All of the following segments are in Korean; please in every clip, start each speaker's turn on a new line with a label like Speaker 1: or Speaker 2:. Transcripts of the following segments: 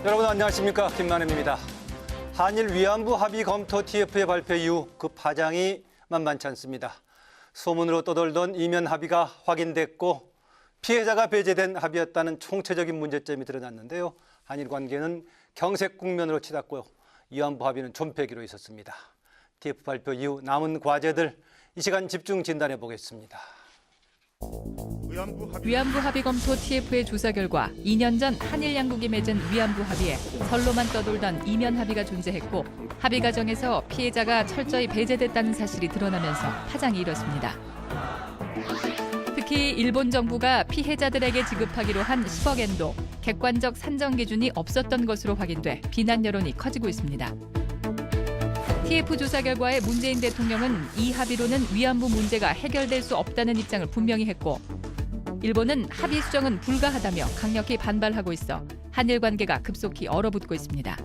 Speaker 1: 여러분 안녕하십니까, 김만혜입니다. 한일 위안부 합의 검토 TF의 발표 이후 그 파장이 만만치 않습니다. 소문으로 떠돌던 이면 합의가 확인됐고 피해자가 배제된 합의였다는 총체적인 문제점이 드러났는데요. 한일 관계는 경색 국면으로 치닫고요. 위안부 합의는 존폐기로 있었습니다. TF 발표 이후 남은 과제들 이 시간 집중 진단해 보겠습니다.
Speaker 2: 위안부 합의 검토 TF의 조사 결과 2년 전 한일 양국이 맺은 위안부 합의에 선로만 떠돌던 이면 합의가 존재했고 합의 과정에서 피해자가 철저히 배제됐다는 사실이 드러나면서 파장이 일었습니다. 특히 일본 정부가 피해자들에게 지급하기로 한 10억 엔도 객관적 산정 기준이 없었던 것으로 확인돼 비난 여론이 커지고 있습니다. TF 조사 결과에 문재인 대통령은 이 합의로는 위안부 문제가 해결될 수 없다는 입장을 분명히 했고 일본은 합의 수정은 불가하다며 강력히 반발하고 있어 한일 관계가 급속히 얼어붙고 있습니다.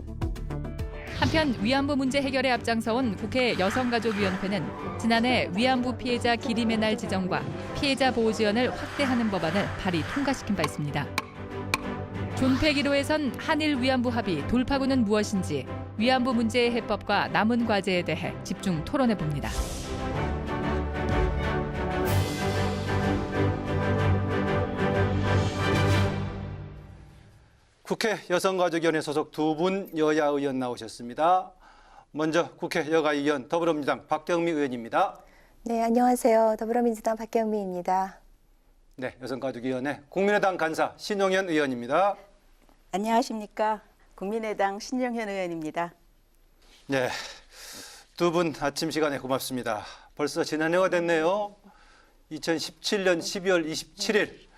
Speaker 2: 한편 위안부 문제 해결에 앞장서온 국회 여성가족위원회는 지난해 위안부 피해자 기림의 날 지정과 피해자 보호 지원을 확대하는 법안을 발의 통과시킨 바 있습니다. 존폐기로 해선 한일 위안부 합의 돌파구는 무엇인지 위안부 문제의 해법과 남은 과제에 대해 집중 토론해 봅니다.
Speaker 1: 국회 여성가족위원회 소속 두 분 여야 의원 나오셨습니다. 먼저 국회 여가위원 더불어민주당 박경미 의원입니다.
Speaker 3: 네, 안녕하세요. 더불어민주당 박경미입니다.
Speaker 1: 네, 여성가족위원회 국민의당 간사 신용현 의원입니다.
Speaker 4: 안녕하십니까. 국민의당 신용현 의원입니다.
Speaker 1: 네, 두 분 아침 시간에 고맙습니다. 벌써 지난해가 됐네요. 2017년 12월 27일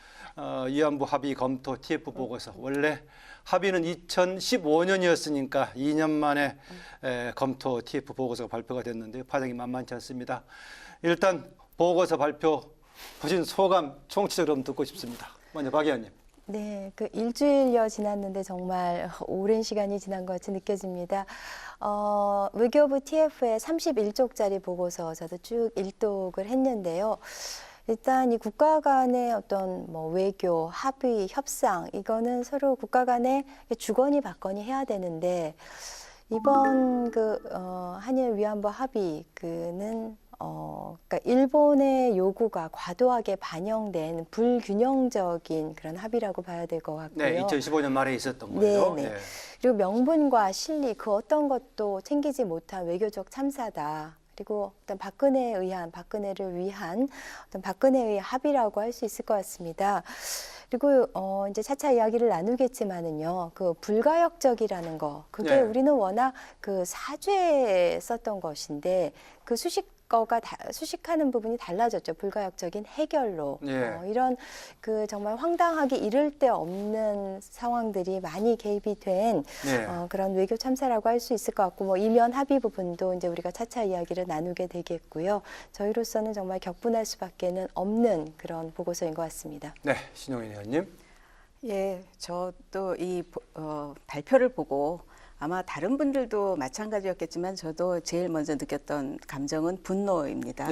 Speaker 1: 위안부 합의 검토 TF 보고서. 원래 합의는 2015년이었으니까 2년 만에 검토 TF 보고서가 발표가 됐는데요. 파장이 만만치 않습니다. 일단 보고서 발표 보신 소감 총체적으로 듣고 싶습니다. 먼저 박 의원님.
Speaker 3: 네, 그 일주일여 지났는데 정말 오랜 시간이 지난 것 같이 느껴집니다. 외교부 TF의 31쪽짜리 보고서 저도 쭉 일독을 했는데요. 일단 이 국가 간의 어떤 외교, 합의, 협상 이거는 서로 국가 간에 주거니 받거니 해야 되는데 이번 한일 위안부 합의 그는 그러니까 일본의 요구가 과도하게 반영된 불균형적인 그런 합의라고 봐야 될 것 같고요.
Speaker 1: 네, 2015년 말에 있었던 거예요.
Speaker 3: 네. 그리고 명분과 실리 그 어떤 것도 챙기지 못한 외교적 참사다. 그리고 어떤 박근혜를 위한 어떤 박근혜의 합의라고 할 수 있을 것 같습니다. 그리고 이제 차차 이야기를 나누겠지만은요, 그 불가역적이라는 거, 그게 우리는 워낙 그 사죄에 썼던 것인데 그 수식하는 부분이 달라졌죠. 불가역적인 해결로. 이런 그 정말 황당하기 이를 데 없는 상황들이 많이 개입이 된 그런 외교 참사라고 할 수 있을 것 같고, 이면 합의 부분도 이제 우리가 차차 이야기를 나누게 되겠고요. 저희로서는 정말 격분할 수밖에는 없는 그런 보고서인 것 같습니다.
Speaker 1: 네, 신용현 의원님.
Speaker 4: 예, 저도 이 발표를 보고 아마 다른 분들도 마찬가지였겠지만 저도 제일 먼저 느꼈던 감정은 분노입니다.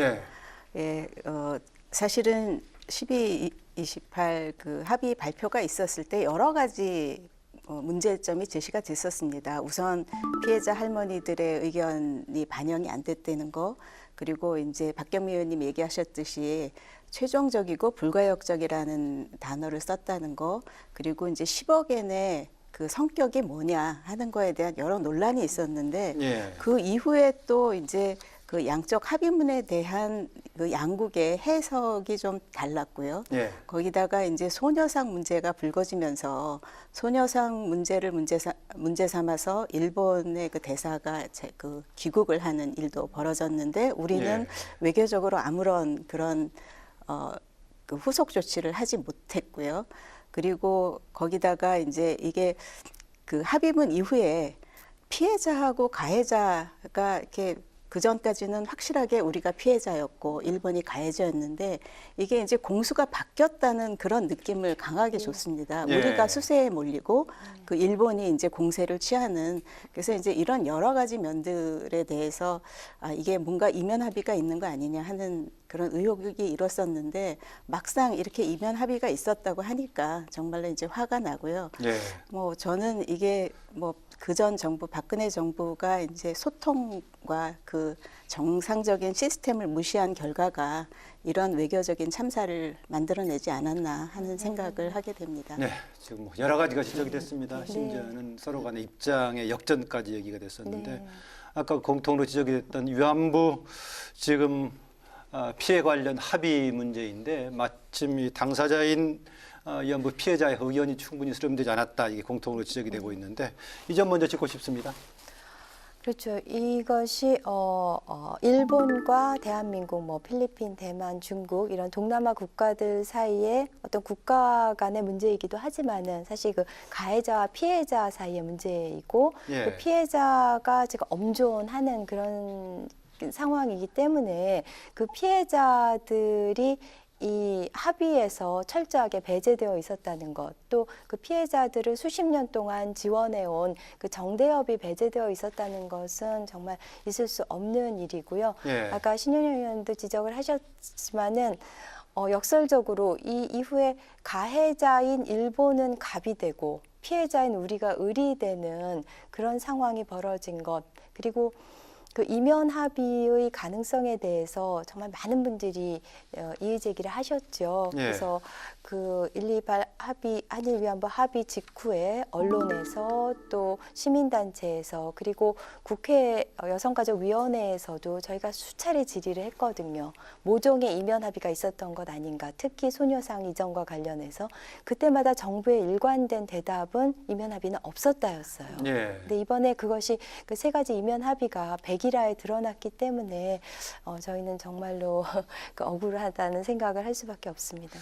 Speaker 4: 사실은 12.28 그 합의 발표가 있었을 때 여러 가지 문제점이 제시가 됐었습니다. 우선 피해자 할머니들의 의견이 반영이 안 됐다는 거, 그리고 이제 박경미 의원님 얘기하셨듯이 최종적이고 불가역적이라는 단어를 썼다는 거, 그리고 이제 10억엔의 그 성격이 뭐냐 하는 거에 대한 여러 논란이 있었는데 그 이후에 또 이제 그 양적 합의문에 대한 그 양국의 해석이 좀 달랐고요. 거기다가 이제 소녀상 문제가 불거지면서 소녀상 문제를 문제 삼아서 일본의 그 대사가 그 귀국을 하는 일도 벌어졌는데 우리는 외교적으로 아무런 그런 그 후속 조치를 하지 못했고요. 그리고 거기다가 이제 이게 그 합의문 이후에 피해자하고 가해자가 이렇게 그 전까지는 확실하게 우리가 피해자였고 일본이 가해자였는데 이게 이제 공수가 바뀌었다는 그런 느낌을 강하게 줬습니다. 우리가 수세에 몰리고 그 일본이 이제 공세를 취하는, 그래서 이제 이런 여러 가지 면들에 대해서 이게 뭔가 이면 합의가 있는 거 아니냐 하는 그런 의혹이 일었었는데 막상 이렇게 이면 합의가 있었다고 하니까 정말로 이제 화가 나고요.
Speaker 1: 예.
Speaker 4: 뭐 저는 이게 뭐 그전 정부 박근혜 정부가 이제 소통과 그 정상적인 시스템을 무시한 결과가 이런 외교적인 참사를 만들어내지 않았나 하는 생각을 하게 됩니다.
Speaker 1: 네, 지금 뭐 여러 가지가 지적이 됐습니다. 심지어는 서로 간의 입장의 역전까지 얘기가 됐었는데
Speaker 3: 네.
Speaker 1: 아까 공통으로 지적이 됐던 위안부 지금 피해 관련 합의 문제인데 마침 이 당사자인 위안부 피해자의 의견이 충분히 수렴되지 않았다 이게 공통으로 지적이 되고 있는데 이 점 먼저 짚고 싶습니다.
Speaker 3: 그렇죠. 이것이 일본과 대한민국, 뭐 필리핀, 대만, 중국 이런 동남아 국가들 사이에 어떤 국가 간의 문제이기도 하지만은 사실 그 가해자와 피해자 사이의 문제이고
Speaker 1: 예.
Speaker 3: 그 피해자가 지금 엄존하는 그런 상황이기 때문에 그 피해자들이 이 합의에서 철저하게 배제되어 있었다는 것, 또 그 피해자들을 수십 년 동안 지원해온 그 정대협이 배제되어 있었다는 것은 정말 있을 수 없는 일이고요.
Speaker 1: 예.
Speaker 3: 아까 신현영 의원도 지적을 하셨지만은 역설적으로 이 이후에 가해자인 일본은 갑이 되고 피해자인 우리가 을이 되는 그런 상황이 벌어진 것, 그리고 그 이면 합의의 가능성에 대해서 정말 많은 분들이 이의 제기를 하셨죠.
Speaker 1: 예.
Speaker 3: 그래서 그 128 합의, 한일 위안부 합의 직후에 언론에서 또 시민단체에서 그리고 국회 여성가족위원회에서도 저희가 수차례 질의를 했거든요. 모종의 이면 합의가 있었던 것 아닌가. 특히 소녀상 이전과 관련해서 그때마다 정부의 일관된 대답은 이면 합의는 없었다였어요.
Speaker 1: 예.
Speaker 3: 근데 이번에 그것이 그 세 가지 이면 합의가 백일화에 드러났기 때문에 저희는 정말로 그 억울하다는 생각을 할 수밖에 없습니다.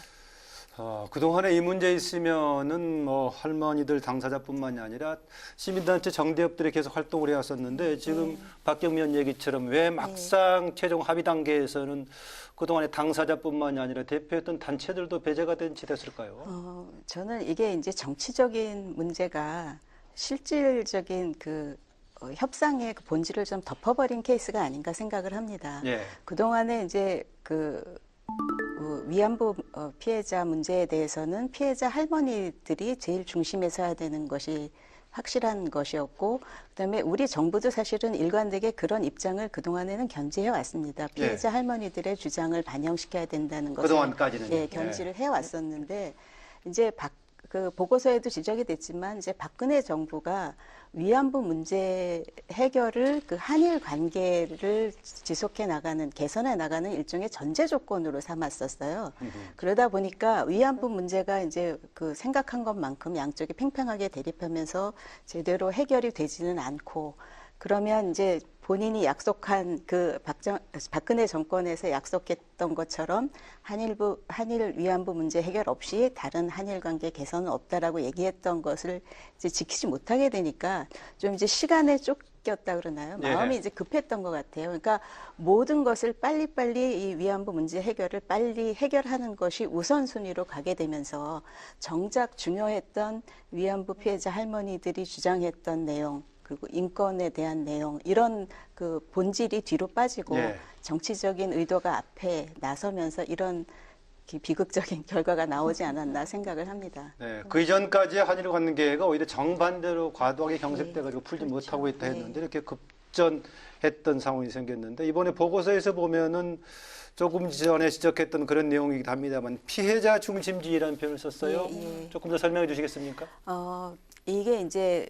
Speaker 1: 그동안에 이 문제 있으면은 뭐 할머니들 당사자뿐만이 아니라 시민단체 정대협들이 계속 활동을 해왔었는데 지금 박경미 얘기처럼 왜 막상 최종 합의 단계에서는 그동안에 당사자뿐만이 아니라 대표했던 단체들도 배제가 된 채 됐을까요?
Speaker 4: 저는 이게 이제 정치적인 문제가 실질적인 그 협상의 그 본질을 좀 덮어버린 케이스가 아닌가 생각을 합니다.
Speaker 1: 예.
Speaker 4: 그동안에 이제 위안부 피해자 문제에 대해서는 피해자 할머니들이 제일 중심에 서야 되는 것이 확실한 것이었고, 그다음에 우리 정부도 사실은 일관되게 그런 입장을 그동안에는 견지해 왔습니다. 피해자 할머니들의 주장을 반영시켜야 된다는 것을
Speaker 1: 그동안까지는
Speaker 4: 견지를 해 왔었는데 이제 그 보고서에도 지적이 됐지만 이제 박근혜 정부가 위안부 문제 해결을 그 한일 관계를 지속해 나가는, 개선해 나가는 일종의 전제 조건으로 삼았었어요. 그러다 보니까 위안부 문제가 이제 그 생각한 것만큼 양쪽이 팽팽하게 대립하면서 제대로 해결이 되지는 않고, 그러면 이제 본인이 약속한 그 박근혜 정권에서 약속했던 것처럼 한일 위안부 문제 해결 없이 다른 한일 관계 개선은 없다라고 얘기했던 것을 이제 지키지 못하게 되니까 좀 이제 시간에 쫓겼다 그러나요? 마음이 이제 급했던 것 같아요. 그러니까 모든 것을 빨리빨리 이 위안부 문제 해결을 빨리 해결하는 것이 우선순위로 가게 되면서 정작 중요했던 위안부 피해자 할머니들이 주장했던 내용, 그리고 인권에 대한 내용, 이런 그 본질이 뒤로 빠지고 정치적인 의도가 앞에 나서면서 이런 비극적인 결과가 나오지 않았나 생각을 합니다.
Speaker 1: 네, 그 이전까지 한일 관계가 오히려 정반대로 과도하게 경색돼가지고 풀지 못하고 있다 했는데 이렇게 급전했던 상황이 생겼는데 이번에 보고서에서 보면은 조금 전에 지적했던 그런 내용이기도 합니다만 피해자 중심주의라는 표현을 썼어요. 조금 더 설명해 주시겠습니까?
Speaker 4: 이게 이제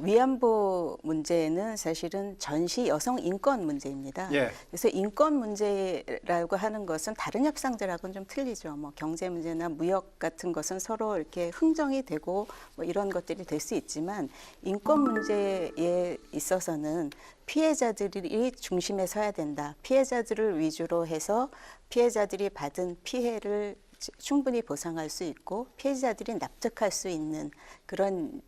Speaker 4: 위안부 문제는 사실은 전시 여성 인권 문제입니다. 그래서 인권 문제라고 하는 것은 다른 협상들하고는 좀 틀리죠. 뭐 경제 문제나 무역 같은 것은 서로 이렇게 흥정이 되고 뭐 이런 것들이 될 수 있지만 인권 문제에 있어서는 피해자들이 중심에 서야 된다. 피해자들을 위주로 해서 피해자들이 받은 피해를 충분히 보상할 수 있고 피해자들이 납득할 수 있는 그런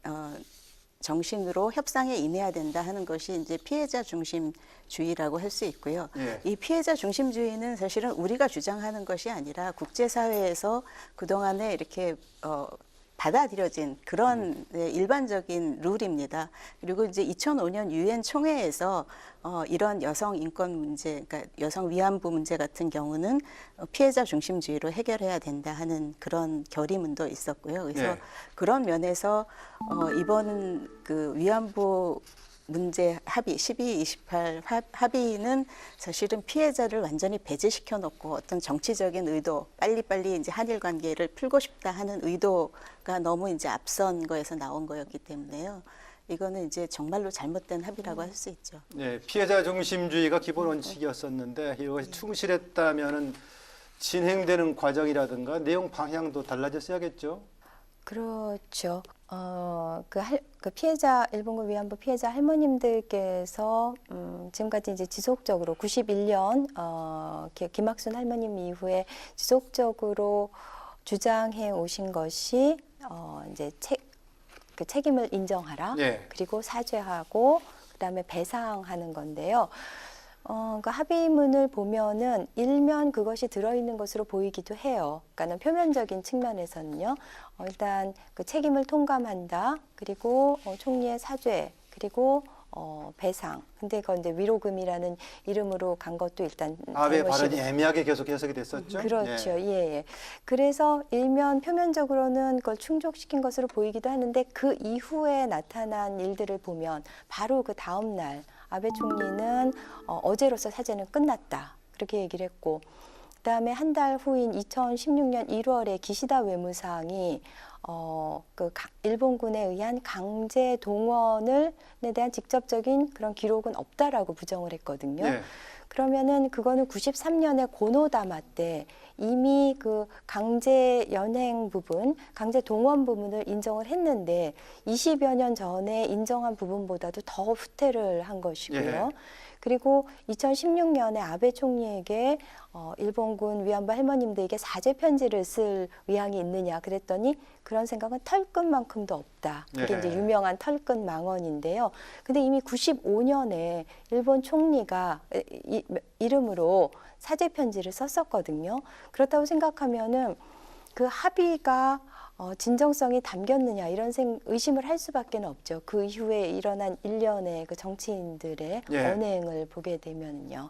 Speaker 4: 정신으로 협상에 임해야 된다 하는 것이 이제 피해자 중심주의라고 할 수 있고요. 이 피해자 중심주의는 사실은 우리가 주장하는 것이 아니라 국제사회에서 그동안에 이렇게 받아들여진 그런 일반적인 룰입니다. 그리고 이제 2005년 유엔 총회에서 이런 여성 인권 문제, 그러니까 여성 위안부 문제 같은 경우는 피해자 중심주의로 해결해야 된다 하는 그런 결의문도 있었고요. 그래서
Speaker 1: 네.
Speaker 4: 그런 면에서 이번 그 위안부 문제 합의 1228 합의는 사실은 피해자를 완전히 배제시켜 놓고 어떤 정치적인 의도, 빨리빨리 이제 한일 관계를 풀고 싶다 하는 의도가 너무 이제 앞선 거에서 나온 거였기 때문에요. 이거는 이제 정말로 잘못된 합의라고 할 수 있죠.
Speaker 1: 네, 피해자 중심주의가 기본 원칙이었었는데 이것이 충실했다면은 진행되는 과정이라든가 내용 방향도 달라졌어야겠죠.
Speaker 3: 그렇죠. 그 피해자, 일본군 위안부 피해자 할머님들께서 지금까지 이제 지속적으로 91년 김학순 할머님 이후에 지속적으로 주장해 오신 것이 이제 그 책임을 인정하라.
Speaker 1: 네.
Speaker 3: 그리고 사죄하고 그다음에 배상하는 건데요. 그 합의문을 보면은 일면 그것이 들어있는 것으로 보이기도 해요. 그러니까는 표면적인 측면에서는요. 일단 그 책임을 통감한다. 그리고 총리의 사죄. 그리고 배상. 근데 그건 이제 위로금이라는 이름으로 간 것도 일단
Speaker 1: 아베
Speaker 3: 된
Speaker 1: 발언이
Speaker 3: 것이고.
Speaker 1: 애매하게 계속 해석이 됐었죠.
Speaker 3: 그렇죠.
Speaker 1: 네.
Speaker 3: 예, 예. 그래서 일면 표면적으로는 그걸 충족시킨 것으로 보이기도 하는데 그 이후에 나타난 일들을 보면 바로 그 다음 날 아베 총리는 어제로서 사죄는 끝났다. 그렇게 얘기를 했고 그다음에 한 달 후인 2016년 1월에 기시다 외무상이 일본군에 의한 강제 동원에 대한 직접적인 그런 기록은 없다라고 부정을 했거든요.
Speaker 1: 네.
Speaker 3: 그러면은 그거는 93년에 고노다마 때 이미 그 강제 연행 부분, 강제 동원 부분을 인정을 했는데 20여 년 전에 인정한 부분보다도 더 후퇴를 한 것이고요.
Speaker 1: 예.
Speaker 3: 그리고 2016년에 아베 총리에게 일본군 위안부 할머님들에게 사죄 편지를 쓸 의향이 있느냐 그랬더니 그런 생각은 털끝만큼도 없다. 그게
Speaker 1: 예.
Speaker 3: 이제 유명한 털끝 망언인데요. 근데 이미 95년에 일본 총리가 이름으로 사죄 편지를 썼었거든요. 그렇다고 생각하면은 그 합의가 진정성이 담겼느냐 이런 의심을 할 수밖에 없죠. 그 이후에 일어난 일련의 그 정치인들의
Speaker 1: 예.
Speaker 3: 언행을 보게 되면요.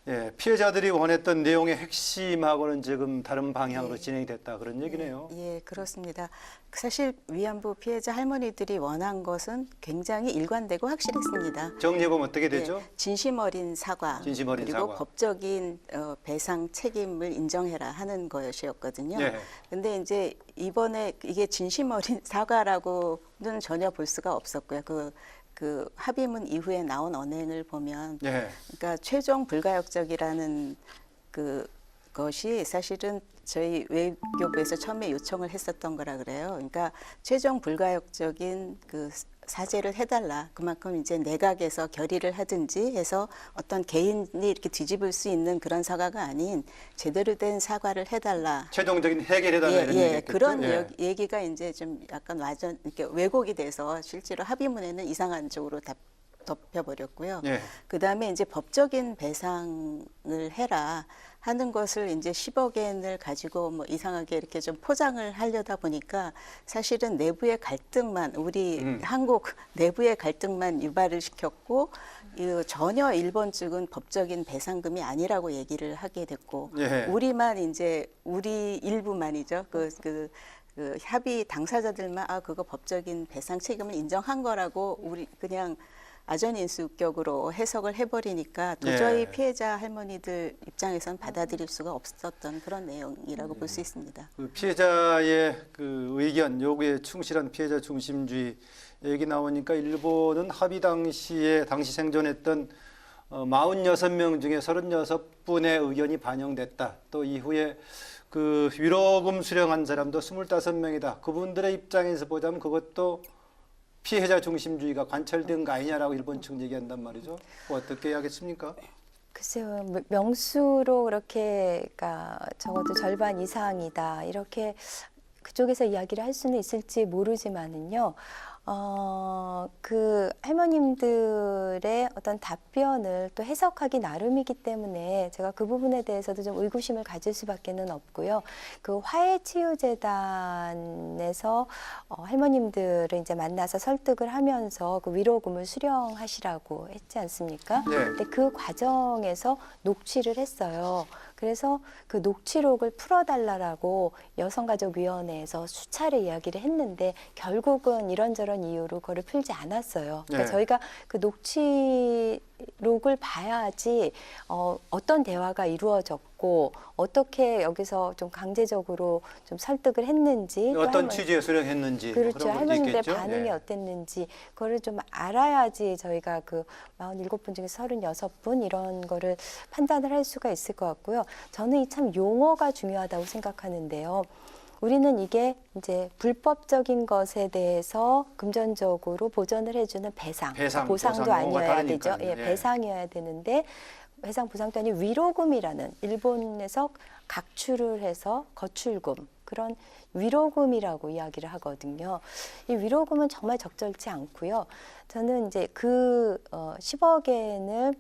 Speaker 1: 예, 피해자들이 원했던 내용의 핵심하고는 지금 다른 방향으로 진행됐다 그런 얘기네요.
Speaker 4: 예, 그렇습니다. 사실 위안부 피해자 할머니들이 원한 것은 굉장히 일관되고 확실했습니다.
Speaker 1: 정리해보면 어떻게 되죠?
Speaker 4: 예, 진심 어린 사과,
Speaker 1: 진심 어린
Speaker 4: 그리고
Speaker 1: 사과.
Speaker 4: 법적인 배상 책임을 인정해라 하는 것이었거든요.
Speaker 1: 예.
Speaker 4: 근데 이제 이번에 이게 진심 어린 사과라고는 전혀 볼 수가 없었고요. 그 합의문 이후에 나온 언행을 보면,
Speaker 1: 예.
Speaker 4: 그러니까 최종 불가역적이라는 그 것이 사실은 저희 외교부에서 처음에 요청을 했었던 거라 그래요. 그러니까 최종 불가역적인 그 사죄를 해달라. 그만큼 이제 내각에서 결의를 하든지 해서 어떤 개인이 이렇게 뒤집을 수 있는 그런 사과가 아닌 제대로 된 사과를 해달라.
Speaker 1: 최종적인 해결해달라
Speaker 4: 예,
Speaker 1: 이런
Speaker 4: 예,
Speaker 1: 얘기겠죠?
Speaker 4: 그런
Speaker 1: 예.
Speaker 4: 얘기가 이제 좀 약간 이렇게 왜곡이 돼서 실제로 합의문에는 이상한 쪽으로 덮여버렸고요.
Speaker 1: 예.
Speaker 4: 그 다음에 이제 법적인 배상을 해라 하는 것을 이제 10억엔을 가지고 뭐 이상하게 이렇게 좀 포장을 하려다 보니까 사실은 내부의 갈등만 우리 한국 내부의 갈등만 유발을 시켰고 전혀 일본 측은 법적인 배상금이 아니라고 얘기를 하게 됐고
Speaker 1: 예.
Speaker 4: 우리만 이제 우리 일부만이죠. 그 합의 당사자들만 그거 법적인 배상 책임을 인정한 거라고 우리 그냥 아전인수격으로 해석을 해버리니까 도저히
Speaker 1: 예.
Speaker 4: 피해자 할머니들 입장에선 받아들일 수가 없었던 그런 내용이라고 볼 수 있습니다.
Speaker 1: 그 피해자의 그 의견, 요구에 충실한 피해자 중심주의 얘기 나오니까 일본은 합의 당시에 당시 생존했던 46명 중에 36분의 의견이 반영됐다. 또 이후에 그 위로금 수령한 사람도 25명이다. 그분들의 입장에서 보자면 그것도 피해자 중심주의가 관철된 거 아니냐라고 일본 측 얘기한단 말이죠. 어떻게 하겠습니까?
Speaker 3: 글쎄요, 명수로 그렇게, 그러니까 적어도 절반 이상이다 이렇게 그쪽에서 이야기를 할 수는 있을지 모르지만은요. 그 할머님들의 어떤 답변을 또 해석하기 나름이기 때문에 제가 그 부분에 대해서도 좀 의구심을 가질 수밖에는 없고요. 그 화해치유재단에서 할머님들을 이제 만나서 설득을 하면서 그 위로금을 수령하시라고 했지 않습니까?
Speaker 1: 네.
Speaker 3: 근데 그 과정에서 녹취를 했어요. 그래서 그 녹취록을 풀어달라고 여성가족위원회에서 수차례 이야기를 했는데 결국은 이런저런 이유로 그거를 풀지 않았어요. 그러니까
Speaker 1: 네.
Speaker 3: 저희가 그 녹취록을 봐야지 어떤 대화가 이루어졌고 어떻게 여기서 좀 강제적으로 좀 설득을 했는지 또
Speaker 1: 어떤
Speaker 3: 할머니-
Speaker 1: 취지에 수령했는지
Speaker 3: 그렇죠.
Speaker 1: 그런 문제
Speaker 3: 할머님들
Speaker 1: 있겠죠.
Speaker 3: 반응이
Speaker 1: 예.
Speaker 3: 어땠는지 그거를 좀 알아야지 저희가 그 47분 중에 36분 이런 거를 판단을 할 수가 있을 것 같고요. 저는 이 참 용어가 중요하다고 생각하는데요. 우리는 이게 이제 불법적인 것에 대해서 금전적으로 보전을 해주는 배상,
Speaker 1: 배상,
Speaker 3: 보상도
Speaker 1: 보상, 용어가
Speaker 3: 아니어야
Speaker 1: 다르니까요.
Speaker 3: 되죠. 예,
Speaker 1: 예.
Speaker 3: 배상이어야 되는데 배상 보상도 아니고 위로금이라는 일본에서 각출을 해서 거출금 그런 위로금이라고 이야기를 하거든요. 이 위로금은 정말 적절치 않고요. 저는 이제 그 10억엔을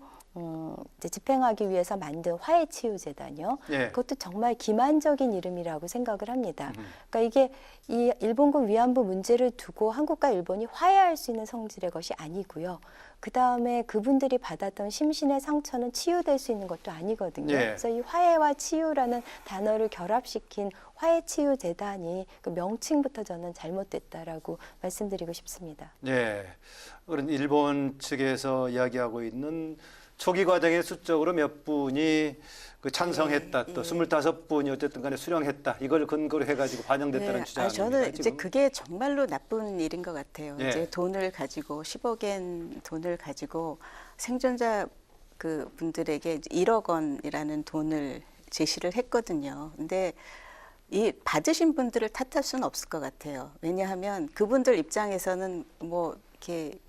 Speaker 3: 이제 집행하기 위해서 만든 화해치유재단이요.
Speaker 1: 예.
Speaker 3: 그것도 정말 기만적인 이름이라고 생각을 합니다. 그러니까 이게 이 일본군 위안부 문제를 두고 한국과 일본이 화해할 수 있는 성질의 것이 아니고요. 그 다음에 그분들이 받았던 심신의 상처는 치유될 수 있는 것도 아니거든요.
Speaker 1: 예.
Speaker 3: 그래서 이 화해와 치유라는 단어를 결합시킨 화해치유재단이 그 명칭부터 저는 잘못됐다라고 말씀드리고 싶습니다.
Speaker 1: 예. 그런 일본 측에서 이야기하고 있는 초기 과정의 수적으로 몇 분이 그 찬성했다. 또 25분이 어쨌든 간에 수령했다. 이걸 근거로 해가지고 반영됐다는 주장 아닙니까?
Speaker 4: 저는 이제
Speaker 1: 지금?
Speaker 4: 그게 정말로 나쁜 일인 것 같아요.
Speaker 1: 예.
Speaker 4: 이제 돈을 가지고 10억엔 돈을 가지고 생존자 그 분들에게 이제 1억 원이라는 돈을 제시를 했거든요. 근데 이 받으신 분들을 탓할 수는 없을 것 같아요. 왜냐하면 그분들 입장에서는 뭐 이렇게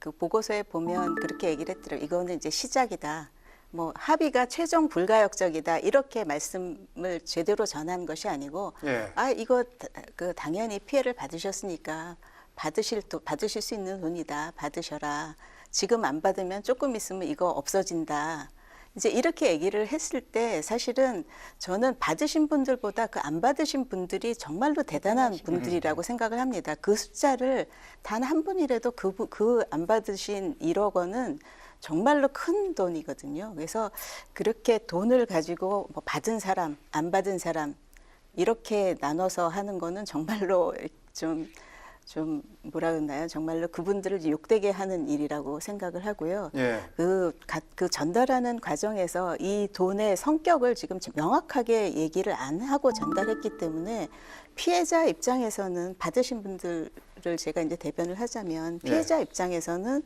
Speaker 4: 그 보고서에 보면 그렇게 얘기를 했더라고요. 이거는 이제 시작이다. 뭐 합의가 최종 불가역적이다. 이렇게 말씀을 제대로 전한 것이 아니고
Speaker 1: 예.
Speaker 4: 이거 그 당연히 피해를 받으셨으니까 받으실 수 있는 돈이다. 받으셔라. 지금 안 받으면 조금 있으면 이거 없어진다. 이제 이렇게 얘기를 했을 때 사실은 저는 받으신 분들보다 그 안 받으신 분들이 정말로 대단한 분들이라고 생각을 합니다. 그 숫자를 단 한 분이라도 그 안 받으신 1억 원은 정말로 큰 돈이거든요. 그래서 그렇게 돈을 가지고 뭐 받은 사람, 안 받은 사람 이렇게 나눠서 하는 거는 정말로 좀 뭐라 그러나요? 정말로 그분들을 욕되게 하는 일이라고 생각을 하고요.
Speaker 1: 예.
Speaker 4: 그 전달하는 과정에서 이 돈의 성격을 지금 명확하게 얘기를 안 하고 전달했기 때문에 피해자 입장에서는 받으신 분들을 제가 이제 대변을 하자면 피해자 입장에서는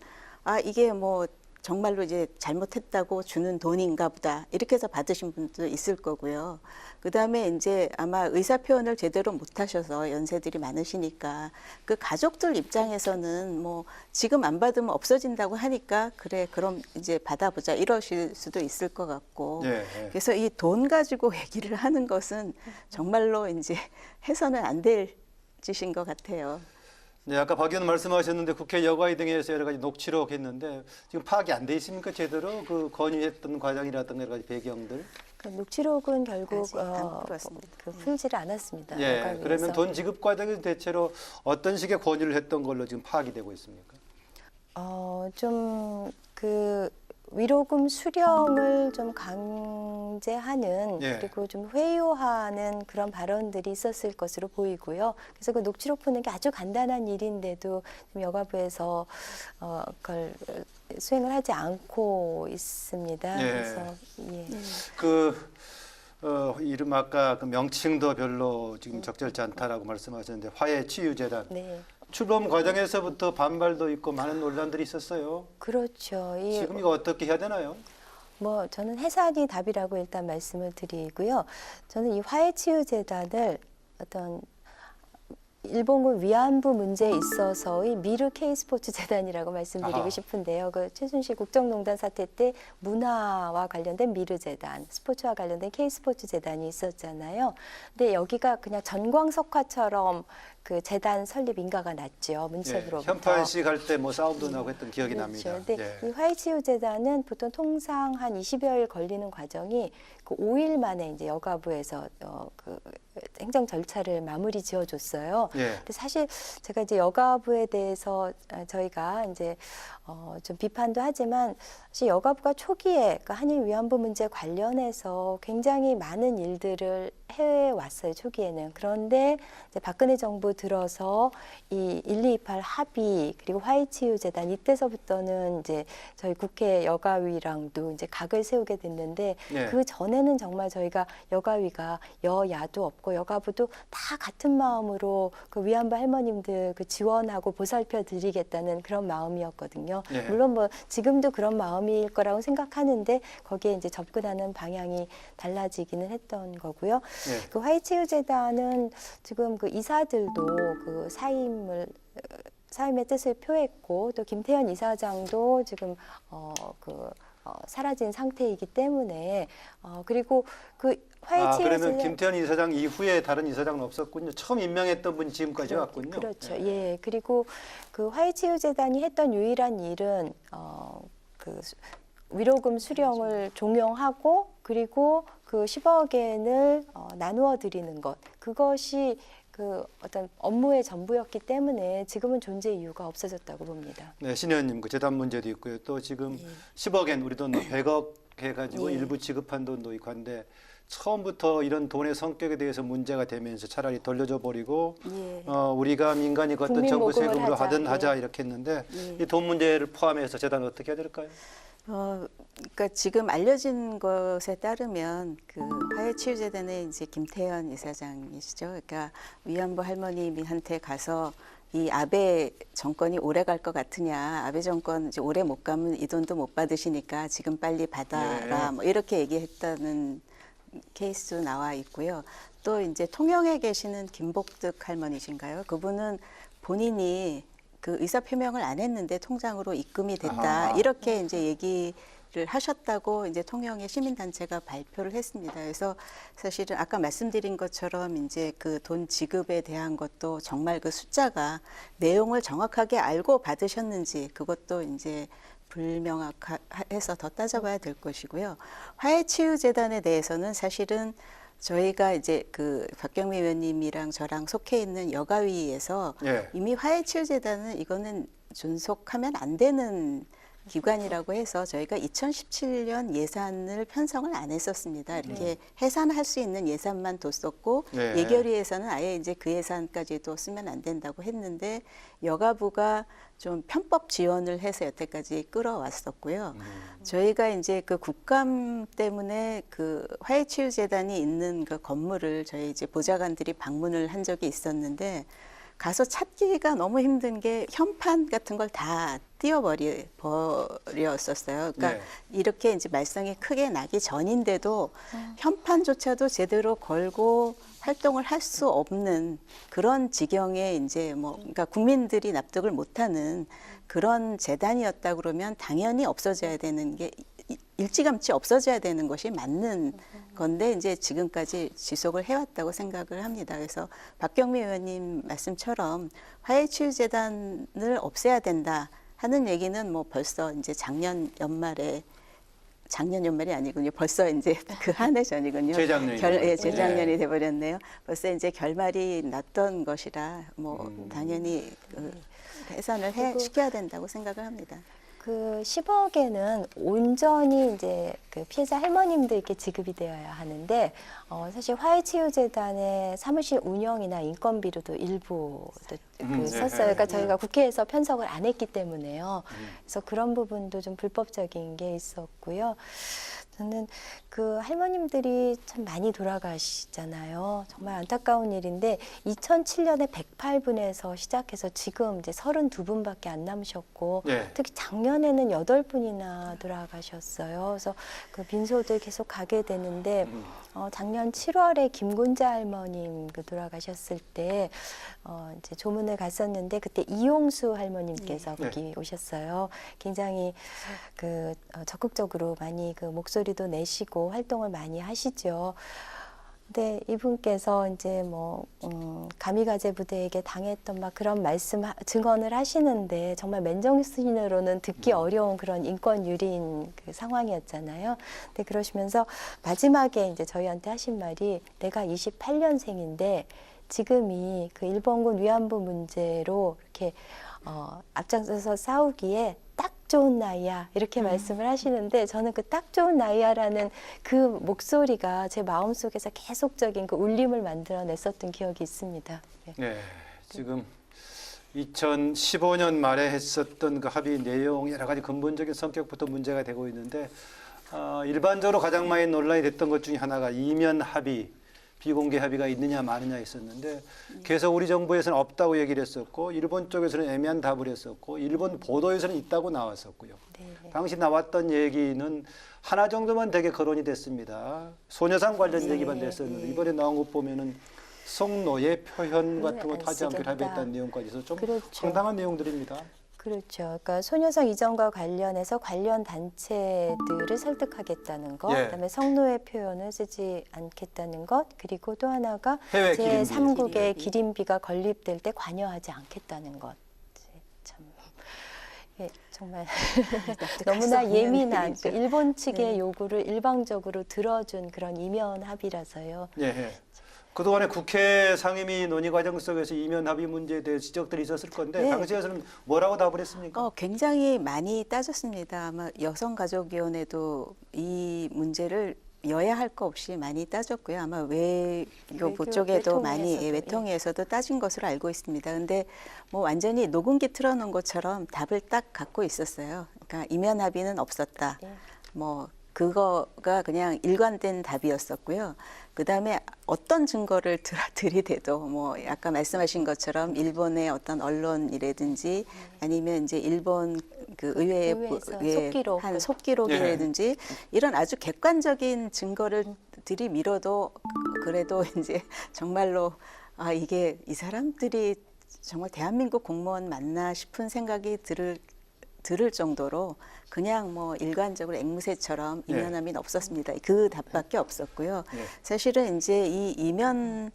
Speaker 4: 이게 뭐 정말로 이제 잘못했다고 주는 돈인가 보다 이렇게 해서 받으신 분도 있을 거고요. 그다음에 이제 아마 의사 표현을 제대로 못 하셔서 연세들이 많으시니까 그 가족들 입장에서는 뭐 지금 안 받으면 없어진다고 하니까 그래 그럼 이제 받아보자 이러실 수도 있을 것 같고
Speaker 1: 예. 예.
Speaker 4: 그래서 이 돈 가지고 얘기를 하는 것은 정말로 이제 해서는 안 될 짓인 것 같아요.
Speaker 1: 네, 아까 박 의원 말씀하셨는데 국회 여가위 등에서 여러 가지 녹취록 했는데 지금 파악이 안 돼 있습니까? 제대로 그 건의했던 과정이라든가 여러 가지 배경들.
Speaker 3: 그 녹취록은 결국
Speaker 4: 아직 안 풀었습니다.
Speaker 3: 풀지를 않았습니다.
Speaker 1: 예.
Speaker 3: 여가위에서.
Speaker 1: 그러면 돈 지급 과정이 대체로 어떤 식의 권유를 했던 걸로 지금 파악이 되고 있습니까?
Speaker 3: 좀 그 위로금 수령을 좀 강제하는
Speaker 1: 예.
Speaker 3: 그리고 좀 회유하는 그런 발언들이 있었을 것으로 보이고요. 그래서 그 녹취록 푸는 게 아주 간단한 일인데도 지금 여가부에서 그걸 수행을 하지 않고 있습니다.
Speaker 1: 예.
Speaker 3: 그래서 예.
Speaker 1: 이름 아까 그 명칭도 별로 지금 적절치 않다라고 말씀하셨는데 화해치유재단
Speaker 3: 네.
Speaker 1: 출범 과정에서부터 반발도 있고 많은 논란들이 있었어요.
Speaker 3: 그렇죠.
Speaker 1: 지금 이거 어떻게 해야 되나요?
Speaker 3: 뭐 저는 해산이 답이라고 일단 말씀을 드리고요. 저는 이 화해치유재단을 어떤 일본군 위안부 문제에 있어서의 미르 K스포츠 재단이라고 말씀드리고
Speaker 1: 아하.
Speaker 3: 싶은데요. 그 최순실 국정농단 사태 때 문화와 관련된 미르 재단, 스포츠와 관련된 K스포츠 재단이 있었잖아요. 근데 여기가 그냥 전광석화처럼 그 재단 설립 인가가 났죠. 문체부로부터.
Speaker 1: 현판식 할 때 뭐 싸움도 나고 했던 기억이 납니다.
Speaker 3: 근데
Speaker 1: 예.
Speaker 3: 이 화해치유 재단은 보통 통상 한 20여일 걸리는 과정이 그 5일 만에 이제 여가부에서 그 행정 절차를 마무리 지어줬어요.
Speaker 1: 예.
Speaker 3: 근데 사실 제가 이제 여가부에 대해서 저희가 이제 좀 비판도 하지만 사실 여가부가 초기에 그러니까 한일 위안부 문제 관련해서 굉장히 많은 일들을 해왔어요. 초기에는. 그런데 이제 박근혜 정부 들어서 이 1228 합의 그리고 화해치유재단 이때서부터는 이제 저희 국회 여가위랑도 이제 각을 세우게 됐는데
Speaker 1: 예.
Speaker 3: 그 전에는 정말 저희가 여가위가 여야도 없고 여가부도 다 같은 마음으로 그 위안부 할머님들 그 지원하고 보살펴 드리겠다는 그런 마음이었거든요.
Speaker 1: 예.
Speaker 3: 물론 뭐 지금도 그런 마음일 거라고 생각하는데 거기에 이제 접근하는 방향이 달라지기는 했던 거고요.
Speaker 1: 예.
Speaker 3: 그 화해치유재단은 지금 그 이사들도 그 사임의 뜻을 표했고 또 김태현 이사장도 지금 사라진 상태이기 때문에 그리고 그
Speaker 1: 그러면
Speaker 3: 화해치유재단
Speaker 1: 김태현 이사장 이후에 다른 이사장은 없었군요. 처음 임명했던 분이 지금까지 왔군요.
Speaker 3: 그렇죠.
Speaker 1: 예.
Speaker 3: 예. 그리고 그 화해치유재단이 했던 유일한 일은 그 위로금 수령을 종용하고 그리고 그 10억엔을 나누어 드리는 것 그것이 그 어떤 업무의 전부였기 때문에 지금은 존재 이유가 없어졌다고 봅니다.
Speaker 1: 네, 신 의원님 그 재단 문제도 있고요. 또 지금
Speaker 3: 예.
Speaker 1: 10억엔 우리 돈 100억 해가지고
Speaker 3: 예.
Speaker 1: 일부 지급한 돈도 있고 한데 처음부터 이런 돈의 성격에 대해서 문제가 되면서 차라리 돌려줘 버리고
Speaker 3: 예.
Speaker 1: 우리가 민간이 걷던
Speaker 3: 국민
Speaker 1: 정부
Speaker 3: 모금을
Speaker 1: 세금으로
Speaker 3: 하자.
Speaker 1: 하든
Speaker 3: 예.
Speaker 1: 하자 이렇게 했는데
Speaker 3: 예.
Speaker 1: 이 돈 문제를 포함해서 재단은 어떻게 해야 될까요?
Speaker 4: 그러니까 지금 알려진 것에 따르면 그 화해치유재단의 이제 김태현 이사장이시죠. 그러니까 위안부 할머님한테 가서 이 아베 정권이 오래 갈 것 같으냐, 아베 정권 이제 오래 못 가면 이 돈도 못 받으시니까 지금 빨리 받아라,
Speaker 1: 네.
Speaker 4: 뭐 이렇게 얘기했다는 케이스도 나와 있고요. 또 이제 통영에 계시는 김복득 할머니신가요? 그분은 본인이 그 의사 표명을 안 했는데 통장으로 입금이 됐다
Speaker 1: 아하.
Speaker 4: 이렇게 이제 얘기를 하셨다고 이제 통영의 시민단체가 발표를 했습니다. 그래서 사실은 아까 말씀드린 것처럼 이제 그 돈 지급에 대한 것도 정말 그 숫자가 내용을 정확하게 알고 받으셨는지 그것도 이제 불명확해서 더 따져봐야 될 것이고요. 화해치유재단에 대해서는 사실은 저희가 이제 그 박경미 의원님이랑 저랑 속해 있는 여가위에서
Speaker 1: 예.
Speaker 4: 이미 화해치유재단은 이거는 존속하면 안 되는 기관이라고 해서 저희가 2017년 예산을 편성을 안 했었습니다. 이렇게 해산할 수 있는 예산만 뒀었고
Speaker 1: 네.
Speaker 4: 예결위에서는 아예 이제 그 예산까지도 쓰면 안 된다고 했는데 여가부가 좀 편법 지원을 해서 여태까지 끌어왔었고요. 저희가 이제 그 국감 때문에 그 화해치유재단이 있는 그 건물을 저희 이제 보좌관들이 방문을 한 적이 있었는데 가서 찾기가 너무 힘든 게 현판 같은 걸 다 띄워버렸었어요. 그러니까
Speaker 1: 네.
Speaker 4: 이렇게 이제 말썽이 크게 나기 전인데도 현판조차도 제대로 걸고 활동을 할 수 없는 그런 지경에 이제 뭐 그러니까 국민들이 납득을 못하는 그런 재단이었다 그러면 당연히 없어져야 되는 게 일찌감치 없어져야 되는 것이 맞는 건데 이제 지금까지 지속을 해왔다고 생각을 합니다. 그래서 박경미 의원님 말씀처럼 화해치유재단을 없애야 된다 하는 얘기는 뭐 벌써 이제 작년 연말이 아니군요. 벌써 이제 그 한 해 전이군요.
Speaker 1: 재작년이네요.
Speaker 4: 재작년이 돼버렸네요. 벌써 이제 결말이 났던 것이라 뭐 당연히 그 해산을 시켜야 된다고 생각을 합니다.
Speaker 3: 그 10억에는 온전히 이제 그 피해자 할머님들께 지급이 되어야 하는데 사실 화해치유재단의 사무실 운영이나 인건비로도 일부
Speaker 1: 네.
Speaker 3: 썼어요. 그러니까 저희가 국회에서 편성을 안 했기 때문에요. 그래서 그런 부분도 좀 불법적인 게 있었고요. 저는 그 할머님들이 참 많이 돌아가시잖아요. 정말 안타까운 일인데 2007년에 108분에서 시작해서 지금 이제 32분밖에 안 남으셨고
Speaker 1: 예.
Speaker 3: 특히 작년에는 8분이나 돌아가셨어요. 그래서 그 빈소들 계속 가게 되는데 작년 7월에 김군자 할머님 그 돌아가셨을 때 이제 조문을 갔었는데 그때 이용수 할머님께서
Speaker 1: 네.
Speaker 3: 거기 오셨어요. 굉장히 그 적극적으로 많이 그 목소리도 내시고 활동을 많이 하시죠. 근데 이분께서 이제 뭐 가미가제 부대에게 당했던 막 그런 말씀 증언을 하시는데 정말 맨정신으로는 듣기 어려운 그런 인권 유린 그 상황이었잖아요. 근데 그러시면서 마지막에 이제 저희한테 하신 말이 내가 28년생인데 지금이 그 일본군 위안부 문제로 이렇게 앞장서서 싸우기에 딱 좋은 나이야 이렇게 말씀을 하시는데 저는 그 딱 좋은 나이야라는 그 목소리가 제 마음속에서 계속적인 그 울림을 만들어냈었던 기억이 있습니다. 네.
Speaker 1: 네, 지금 2015년 말에 했었던 그 합의 내용 여러 가지 근본적인 성격부터 문제가 되고 있는데 일반적으로 가장 많이 논란이 됐던 것 중에 하나가 이면 합의, 비공개 합의가 있느냐 마느냐 있었는데 계속 우리 정부에서는 없다고 얘기를 했었고 일본 쪽에서는 애매한 답을 했었고 일본 보도에서는 있다고 나왔었고요.
Speaker 3: 네.
Speaker 1: 당시 나왔던 얘기는 하나 정도만 되게 거론이 됐습니다. 소녀상 관련
Speaker 3: 네.
Speaker 1: 얘기만 됐었는데 이번에 나온 것 보면은 성노예 표현 같은
Speaker 3: 안
Speaker 1: 거 하지 않기로
Speaker 3: 쓰겠다.
Speaker 1: 합의했다는 내용까지 있어서 좀
Speaker 3: 그렇죠.
Speaker 1: 황당한 내용들입니다.
Speaker 3: 그렇죠. 그러니까 소녀상 이전과 관련해서 관련 단체들을 설득하겠다는 것,
Speaker 1: 예.
Speaker 3: 그다음에 성노예 표현을 쓰지 않겠다는 것, 그리고 또 하나가
Speaker 1: 해외 기림비.
Speaker 3: 제3국의 기림비가 건립될 때 관여하지 않겠다는 것. 참 정말 너무나
Speaker 4: 없는
Speaker 3: 예민한
Speaker 4: 일이죠.
Speaker 3: 그 일본 측의
Speaker 4: 네.
Speaker 3: 요구를 일방적으로 들어준 그런 이면 합의라서요.
Speaker 1: 예, 예. 그동안에 국회 상임위 논의 과정 속에서 이면 합의 문제에 대해 지적들이 있었을 건데
Speaker 4: 네.
Speaker 1: 당시에서는 뭐라고 답을 했습니까?
Speaker 4: 굉장히 많이 따졌습니다. 아마 여성가족위원회도 이 문제를 여야 할 거 없이 많이 따졌고요. 아마 외교부 쪽에도 많이
Speaker 3: 외통위에서도,
Speaker 4: 외통위에서도 따진 것으로 알고 있습니다. 근데 뭐 완전히 녹음기 틀어놓은 것처럼 답을 딱 갖고 있었어요. 그러니까 이면 합의는 없었다.
Speaker 3: 예.
Speaker 4: 뭐 그거가 그냥 일관된 답이었었고요. 그다음에 어떤 증거를 들이대도 뭐 아까 말씀하신 것처럼 일본의 어떤 언론이라든지 아니면 이제 일본 그
Speaker 3: 의회에서 속기록.
Speaker 4: 한 속기록이라든지 이런 아주 객관적인 증거를 들이밀어도 그래도 이제 정말로 이게 이 사람들이 정말 대한민국 공무원 맞나 싶은 생각이 들을 정도로 그냥 뭐 일관적으로 앵무새처럼
Speaker 1: 네.
Speaker 4: 이면 합의는 없었습니다. 그 답밖에 없었고요.
Speaker 1: 네.
Speaker 4: 사실은 이제 이 이면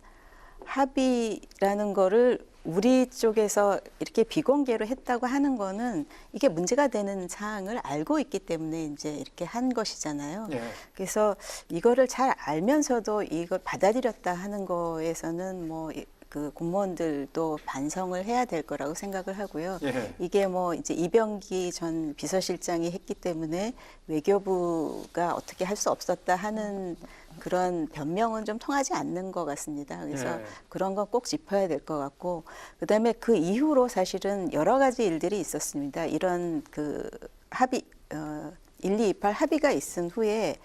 Speaker 4: 합의라는 거를 우리 쪽에서 이렇게 비공개로 했다고 하는 거는 이게 문제가 되는 사항을 알고 있기 때문에 이제 이렇게 한 것이잖아요.
Speaker 1: 예.
Speaker 4: 그래서 이거를 잘 알면서도 이걸 받아들였다 하는 거에서는 뭐 그 공무원들도 반성을 해야 될 거라고 생각을 하고요.
Speaker 1: 예.
Speaker 4: 이게 뭐 이제 이병기 전 비서실장이 했기 때문에 외교부가 어떻게 할 수 없었다 하는 그런 변명은 좀 통하지 않는 것 같습니다. 그래서
Speaker 1: 예.
Speaker 4: 그런 건 꼭 짚어야 될 것 같고, 그다음에 그 이후로 사실은 여러 가지 일들이 있었습니다. 이런 그 합의 1228 합의가 있은 후에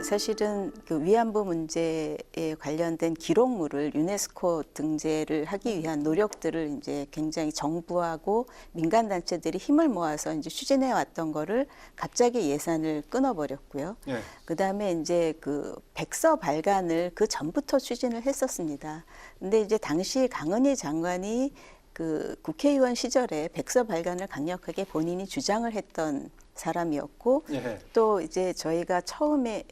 Speaker 4: 사실은 그 위안부 문제에 관련된 기록물을 유네스코 등재를 하기 위한 노력들을 이제 굉장히 정부하고 민간 단체들이 힘을 모아서 이제 추진해 왔던 거를 갑자기 예산을 끊어버렸고요.
Speaker 1: 예.
Speaker 4: 그다음에 이제 그 백서 발간을 그 전부터 추진을 했었습니다. 근데 이제 당시 강은희 장관이 그 국회의원 시절에 백서 발간을 강력하게 본인이 주장을 했던 사람이었고,
Speaker 1: 예.
Speaker 4: 또 이제 저희가 처음에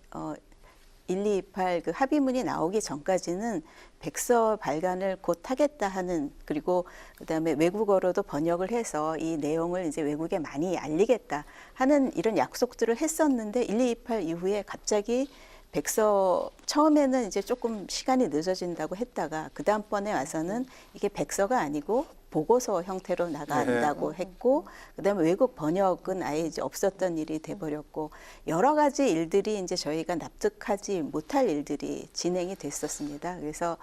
Speaker 4: 1228 그 합의문이 나오기 전까지는 백서 발간을 곧 하겠다 하는, 그리고 그다음에 외국어로도 번역을 해서 이 내용을 이제 외국에 많이 알리겠다 하는 이런 약속들을 했었는데 1228 이후에 갑자기 백서 처음에는 이제 조금 시간이 늦어진다고 했다가 그 다음번에 와서는 이게 백서가 아니고 보고서 형태로 나간다고 했고, 그다음에 외국 번역은 아예 이제 없었던 일이 돼버렸고, 여러 가지 일들이 이제 저희가 납득하지 못할 일들이 진행이 됐었습니다. 그래서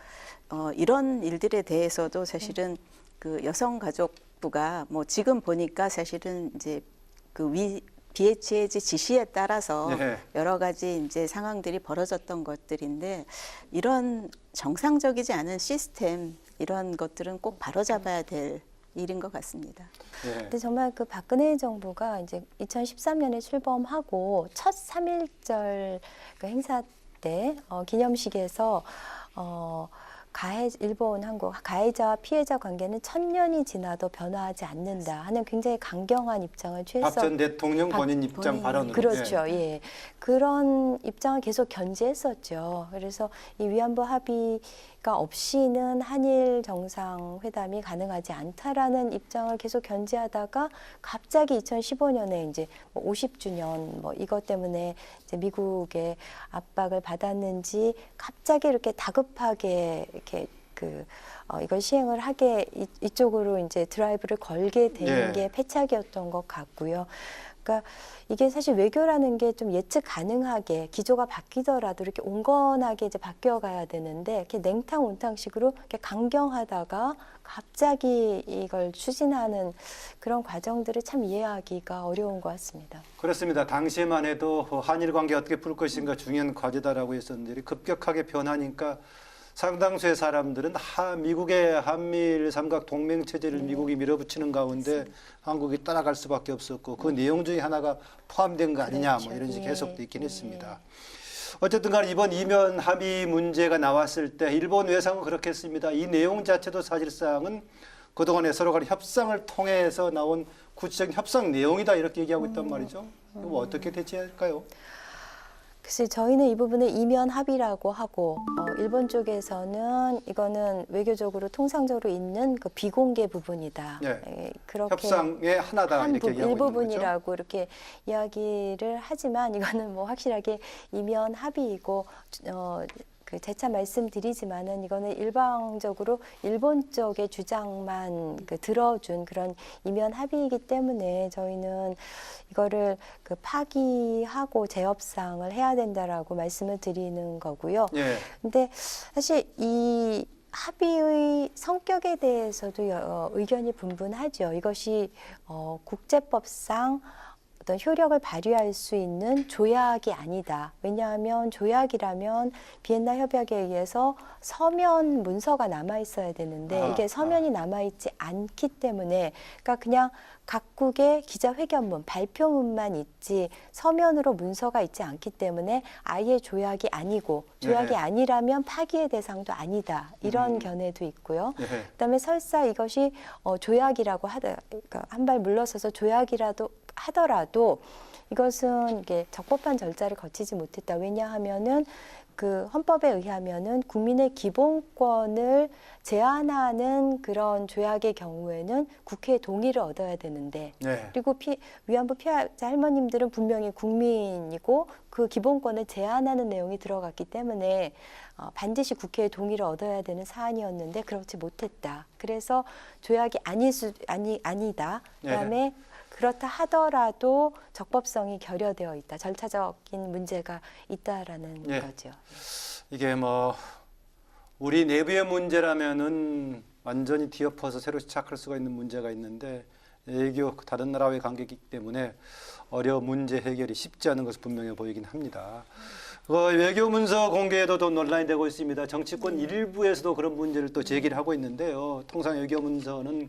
Speaker 4: 이런 일들에 대해서도 사실은 그 여성가족부가 뭐 지금 보니까 사실은 이제 그 BHAG 지시에 따라서
Speaker 1: 네.
Speaker 4: 여러 가지 이제 상황들이 벌어졌던 것들인데 이런 정상적이지 않은 시스템 이런 것들은 꼭 바로잡아야 될 일인 것 같습니다.
Speaker 1: 예.
Speaker 3: 근데 정말 그 박근혜 정부가 이제 2013년에 출범하고 첫 3.1절 그 행사 때 기념식에서 일본, 한국 가해자와 피해자 관계는 1000년이 지나도 변화하지 않는다 하는 굉장히 강경한 입장을 취했어.
Speaker 1: 박 전 대통령 본인 입장
Speaker 4: 본인.
Speaker 1: 발언으로.
Speaker 3: 그렇죠. 예. 그런 입장을 계속 견지했었죠. 그래서 이 위안부 합의가 없이는 한일 정상회담이 가능하지 않다라는 입장을 계속 견지하다가 갑자기 2015년에 이제 50주년 이것 때문에 이제 미국의 압박을 받았는지 갑자기 이렇게 다급하게 이렇게 이걸 시행을 하게 이쪽으로 이제 드라이브를 걸게 된
Speaker 1: 예.
Speaker 3: 게 패착이었던 것 같고요. 그러니까 이게 사실 외교라는 게 좀 예측 가능하게 기조가 바뀌더라도 이렇게 온건하게 이제 바뀌어 가야 되는데 이렇게 냉탕 온탕식으로 이렇게 강경하다가 갑자기 이걸 추진하는 그런 과정들을 참 이해하기가 어려운 것 같습니다.
Speaker 1: 그렇습니다. 당시에만 해도 한일 관계 어떻게 풀 것인가 중요한 과제다라고 했었는데 급격하게 변하니까 상당수의 사람들은 미국의 한미일 삼각 동맹 체제를 미국이 밀어붙이는 가운데 한국이 따라갈 수밖에 없었고 그 내용 중에 하나가 포함된 거 아니냐 뭐 이런 식의 해석도 있긴 했습니다. 어쨌든 간에 이번 이면 합의 문제가 나왔을 때 일본 외상은 그렇게 했습니다. 이 내용 자체도 사실상은 그동안에 서로 간에 협상을 통해서 나온 구체적인 협상 내용이다 이렇게 얘기하고 있단 말이죠. 이거 어떻게 대처할까요?
Speaker 3: 글쎄 저희는 이 부분을 이면 합의라고 하고 일본 쪽에서는 이거는 외교적으로 통상적으로 있는 그 비공개 부분이다.
Speaker 1: 네.
Speaker 3: 그렇게
Speaker 1: 협상의 하나다 이렇게 얘기하고 있는 거죠.
Speaker 3: 일부분이라고 이렇게 이야기를 하지만 이거는 뭐 확실하게 이면 합의이고 재차 말씀드리지만은 이거는 일방적으로 일본 쪽의 주장만 들어준 그런 이면 합의이기 때문에 저희는 이거를 파기하고 재협상을 해야 된다라고 말씀을 드리는 거고요.
Speaker 1: 예.
Speaker 3: 근데 사실 이 합의의 성격에 대해서도 의견이 분분하죠. 이것이 국제법상 어떤 효력을 발휘할 수 있는 조약이 아니다. 왜냐하면 조약이라면 비엔나 협약에 의해서 서면 문서가 남아 있어야 되는데 이게 서면이 남아 있지 않기 때문에 그러니까 그냥 각국의 기자회견문, 발표문만 있지 서면으로 문서가 있지 않기 때문에 아예 조약이 아니고 조약이
Speaker 1: 네.
Speaker 3: 아니라면 파기의 대상도 아니다. 이런 견해도 있고요.
Speaker 1: 네.
Speaker 3: 그다음에 설사 이것이 조약이라고 그러니까 한 발 물러서서 조약이라도 하더라도 이것은 이게 적법한 절차를 거치지 못했다. 왜냐하면은 그 헌법에 의하면은 국민의 기본권을 제한하는 그런 조약의 경우에는 국회의 동의를 얻어야 되는데
Speaker 1: 네.
Speaker 3: 그리고 위안부 피해자 할머님들은 분명히 국민이고 그 기본권을 제한하는 내용이 들어갔기 때문에 반드시 국회의 동의를 얻어야 되는 사안이었는데 그렇지 못했다. 그래서 조약이 아니다. 그다음에 그렇다 하더라도 적법성이 결여되어 있다. 절차적인 문제가 있다라는
Speaker 1: 예.
Speaker 3: 거죠.
Speaker 1: 이게 우리 내부의 문제라면은 완전히 뒤엎어서 새로 시작할 수가 있는 문제가 있는데 외교 다른 나라와의 관계이기 때문에 어려운 문제 해결이 쉽지 않은 것은 분명해 보이긴 합니다. 외교 문서 공개에도 또 논란이 되고 있습니다. 정치권 일부에서도 그런 문제를 또 제기를 하고 있는데요. 통상 외교 문서는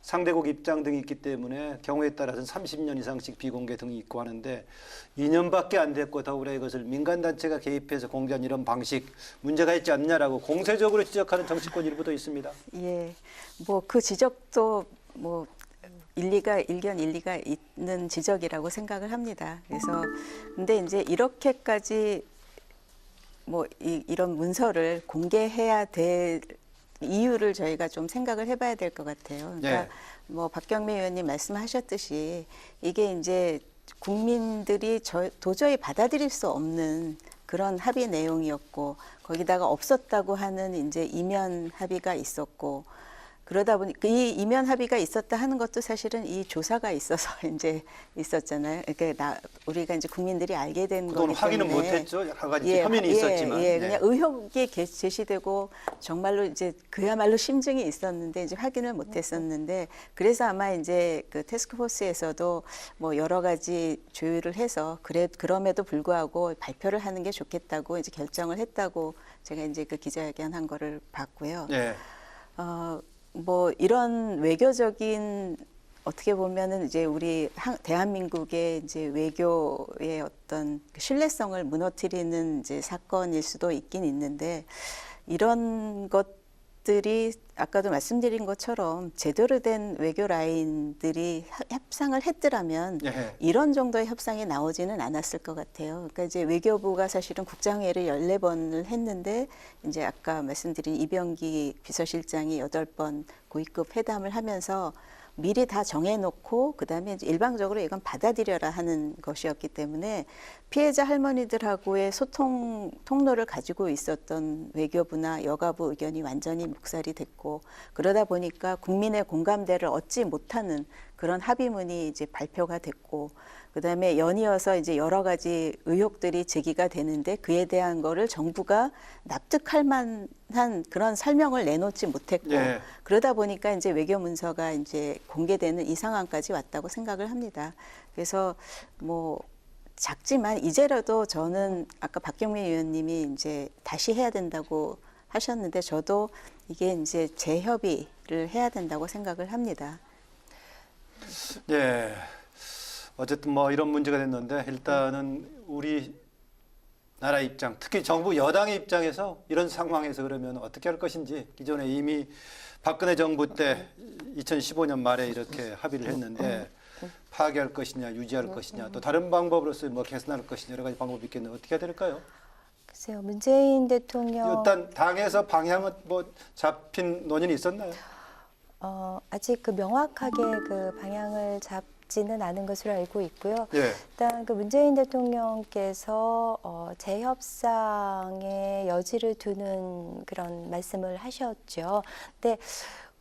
Speaker 1: 상대국 입장 등이 있기 때문에 경우에 따라서는 30년 이상씩 비공개 등이 있고 하는데 2년밖에 안 됐고 더구나 이것을 민간단체가 개입해서 공개한 이런 방식 문제가 있지 않느냐라고 공세적으로 지적하는 정치권 일부도 있습니다.
Speaker 4: 예, 그 지적도 일견 일리가 있는 지적이라고 생각을 합니다. 그래서 근데 이제 이렇게까지 이런 문서를 공개해야 될 이유를 저희가 좀 생각을 해봐야 될 것 같아요. 그러니까 박경미 의원님 말씀하셨듯이 이게 이제 국민들이 도저히 받아들일 수 없는 그런 합의 내용이었고 거기다가 없었다고 하는 이제 이면 합의가 있었고 그러다 보니 이 이면 합의가 있었다 하는 것도 사실은 이 조사가 있어서 이제 있었잖아요. 그러니까 우리가 이제 국민들이 알게 된
Speaker 1: 그동안
Speaker 4: 거기
Speaker 1: 확인은
Speaker 4: 때문에
Speaker 1: 못했죠. 여러 가지 혐의는 있었지만.
Speaker 4: 그냥 의혹이 제시되고 정말로 이제 그야말로 심증이 있었는데 이제 확인을 못했었는데 그래서 아마 이제 그 태스크포스에서도 뭐 여러 가지 조율을 해서 그럼에도 불구하고 발표를 하는 게 좋겠다고 이제 결정을 했다고 제가 이제 그 기자회견한 거를 봤고요.
Speaker 1: 예.
Speaker 4: 뭐 이런 외교적인 어떻게 보면은 이제 우리 대한민국의 이제 외교의 어떤 신뢰성을 무너뜨리는 이제 사건일 수도 있긴 있는데 이런 것들이 아까도 말씀드린 것처럼 제대로 된 외교 라인들이 협상을 했더라면
Speaker 1: 예.
Speaker 4: 이런 정도의 협상이 나오지는 않았을 것 같아요. 그러니까 이제 외교부가 사실은 국장회의를 14번을 했는데 이제 아까 말씀드린 이병기 비서실장이 8번 고위급 회담을 하면서 미리 다 정해놓고 그다음에 이제 일방적으로 이건 받아들여라 하는 것이었기 때문에 피해자 할머니들하고의 소통 통로를 가지고 있었던 외교부나 여가부 의견이 완전히 묵살이 됐고 그러다 보니까 국민의 공감대를 얻지 못하는 그런 합의문이 이제 발표가 됐고 그다음에 연이어서 이제 여러 가지 의혹들이 제기가 되는데 그에 대한 거를 정부가 납득할 만한 그런 설명을 내놓지 못했고
Speaker 1: 예.
Speaker 4: 그러다 보니까 이제 외교 문서가 이제 공개되는 이 상황까지 왔다고 생각을 합니다. 그래서 뭐 작지만 이제라도 저는 아까 박경민 의원님이 이제 다시 해야 된다고 하셨는데 저도 이게 이제 재협의를 해야 된다고 생각을 합니다.
Speaker 1: 예. 어쨌든 뭐 이런 문제가 됐는데 일단은 우리 나라 입장, 특히 정부 여당의 입장에서 이런 상황에서 그러면 어떻게 할 것인지 기존에 이미 박근혜 정부 때 2015년 말에 이렇게 합의를 했는데 파기할 것이냐, 유지할 것이냐, 또 다른 방법으로서 뭐 개선할 것이냐 여러 가지 방법이 있겠는데 어떻게 해야 될까요?
Speaker 3: 글쎄요, 문재인 대통령
Speaker 1: 일단 당에서 방향은 뭐 잡힌 논의는 있었나요?
Speaker 3: 아직 그 명확하게 그 방향을 잡지는 않은 것으로 알고 있고요.
Speaker 1: 예.
Speaker 3: 일단 그 문재인 대통령께서 재협상의 여지를 두는 그런 말씀을 하셨죠. 근데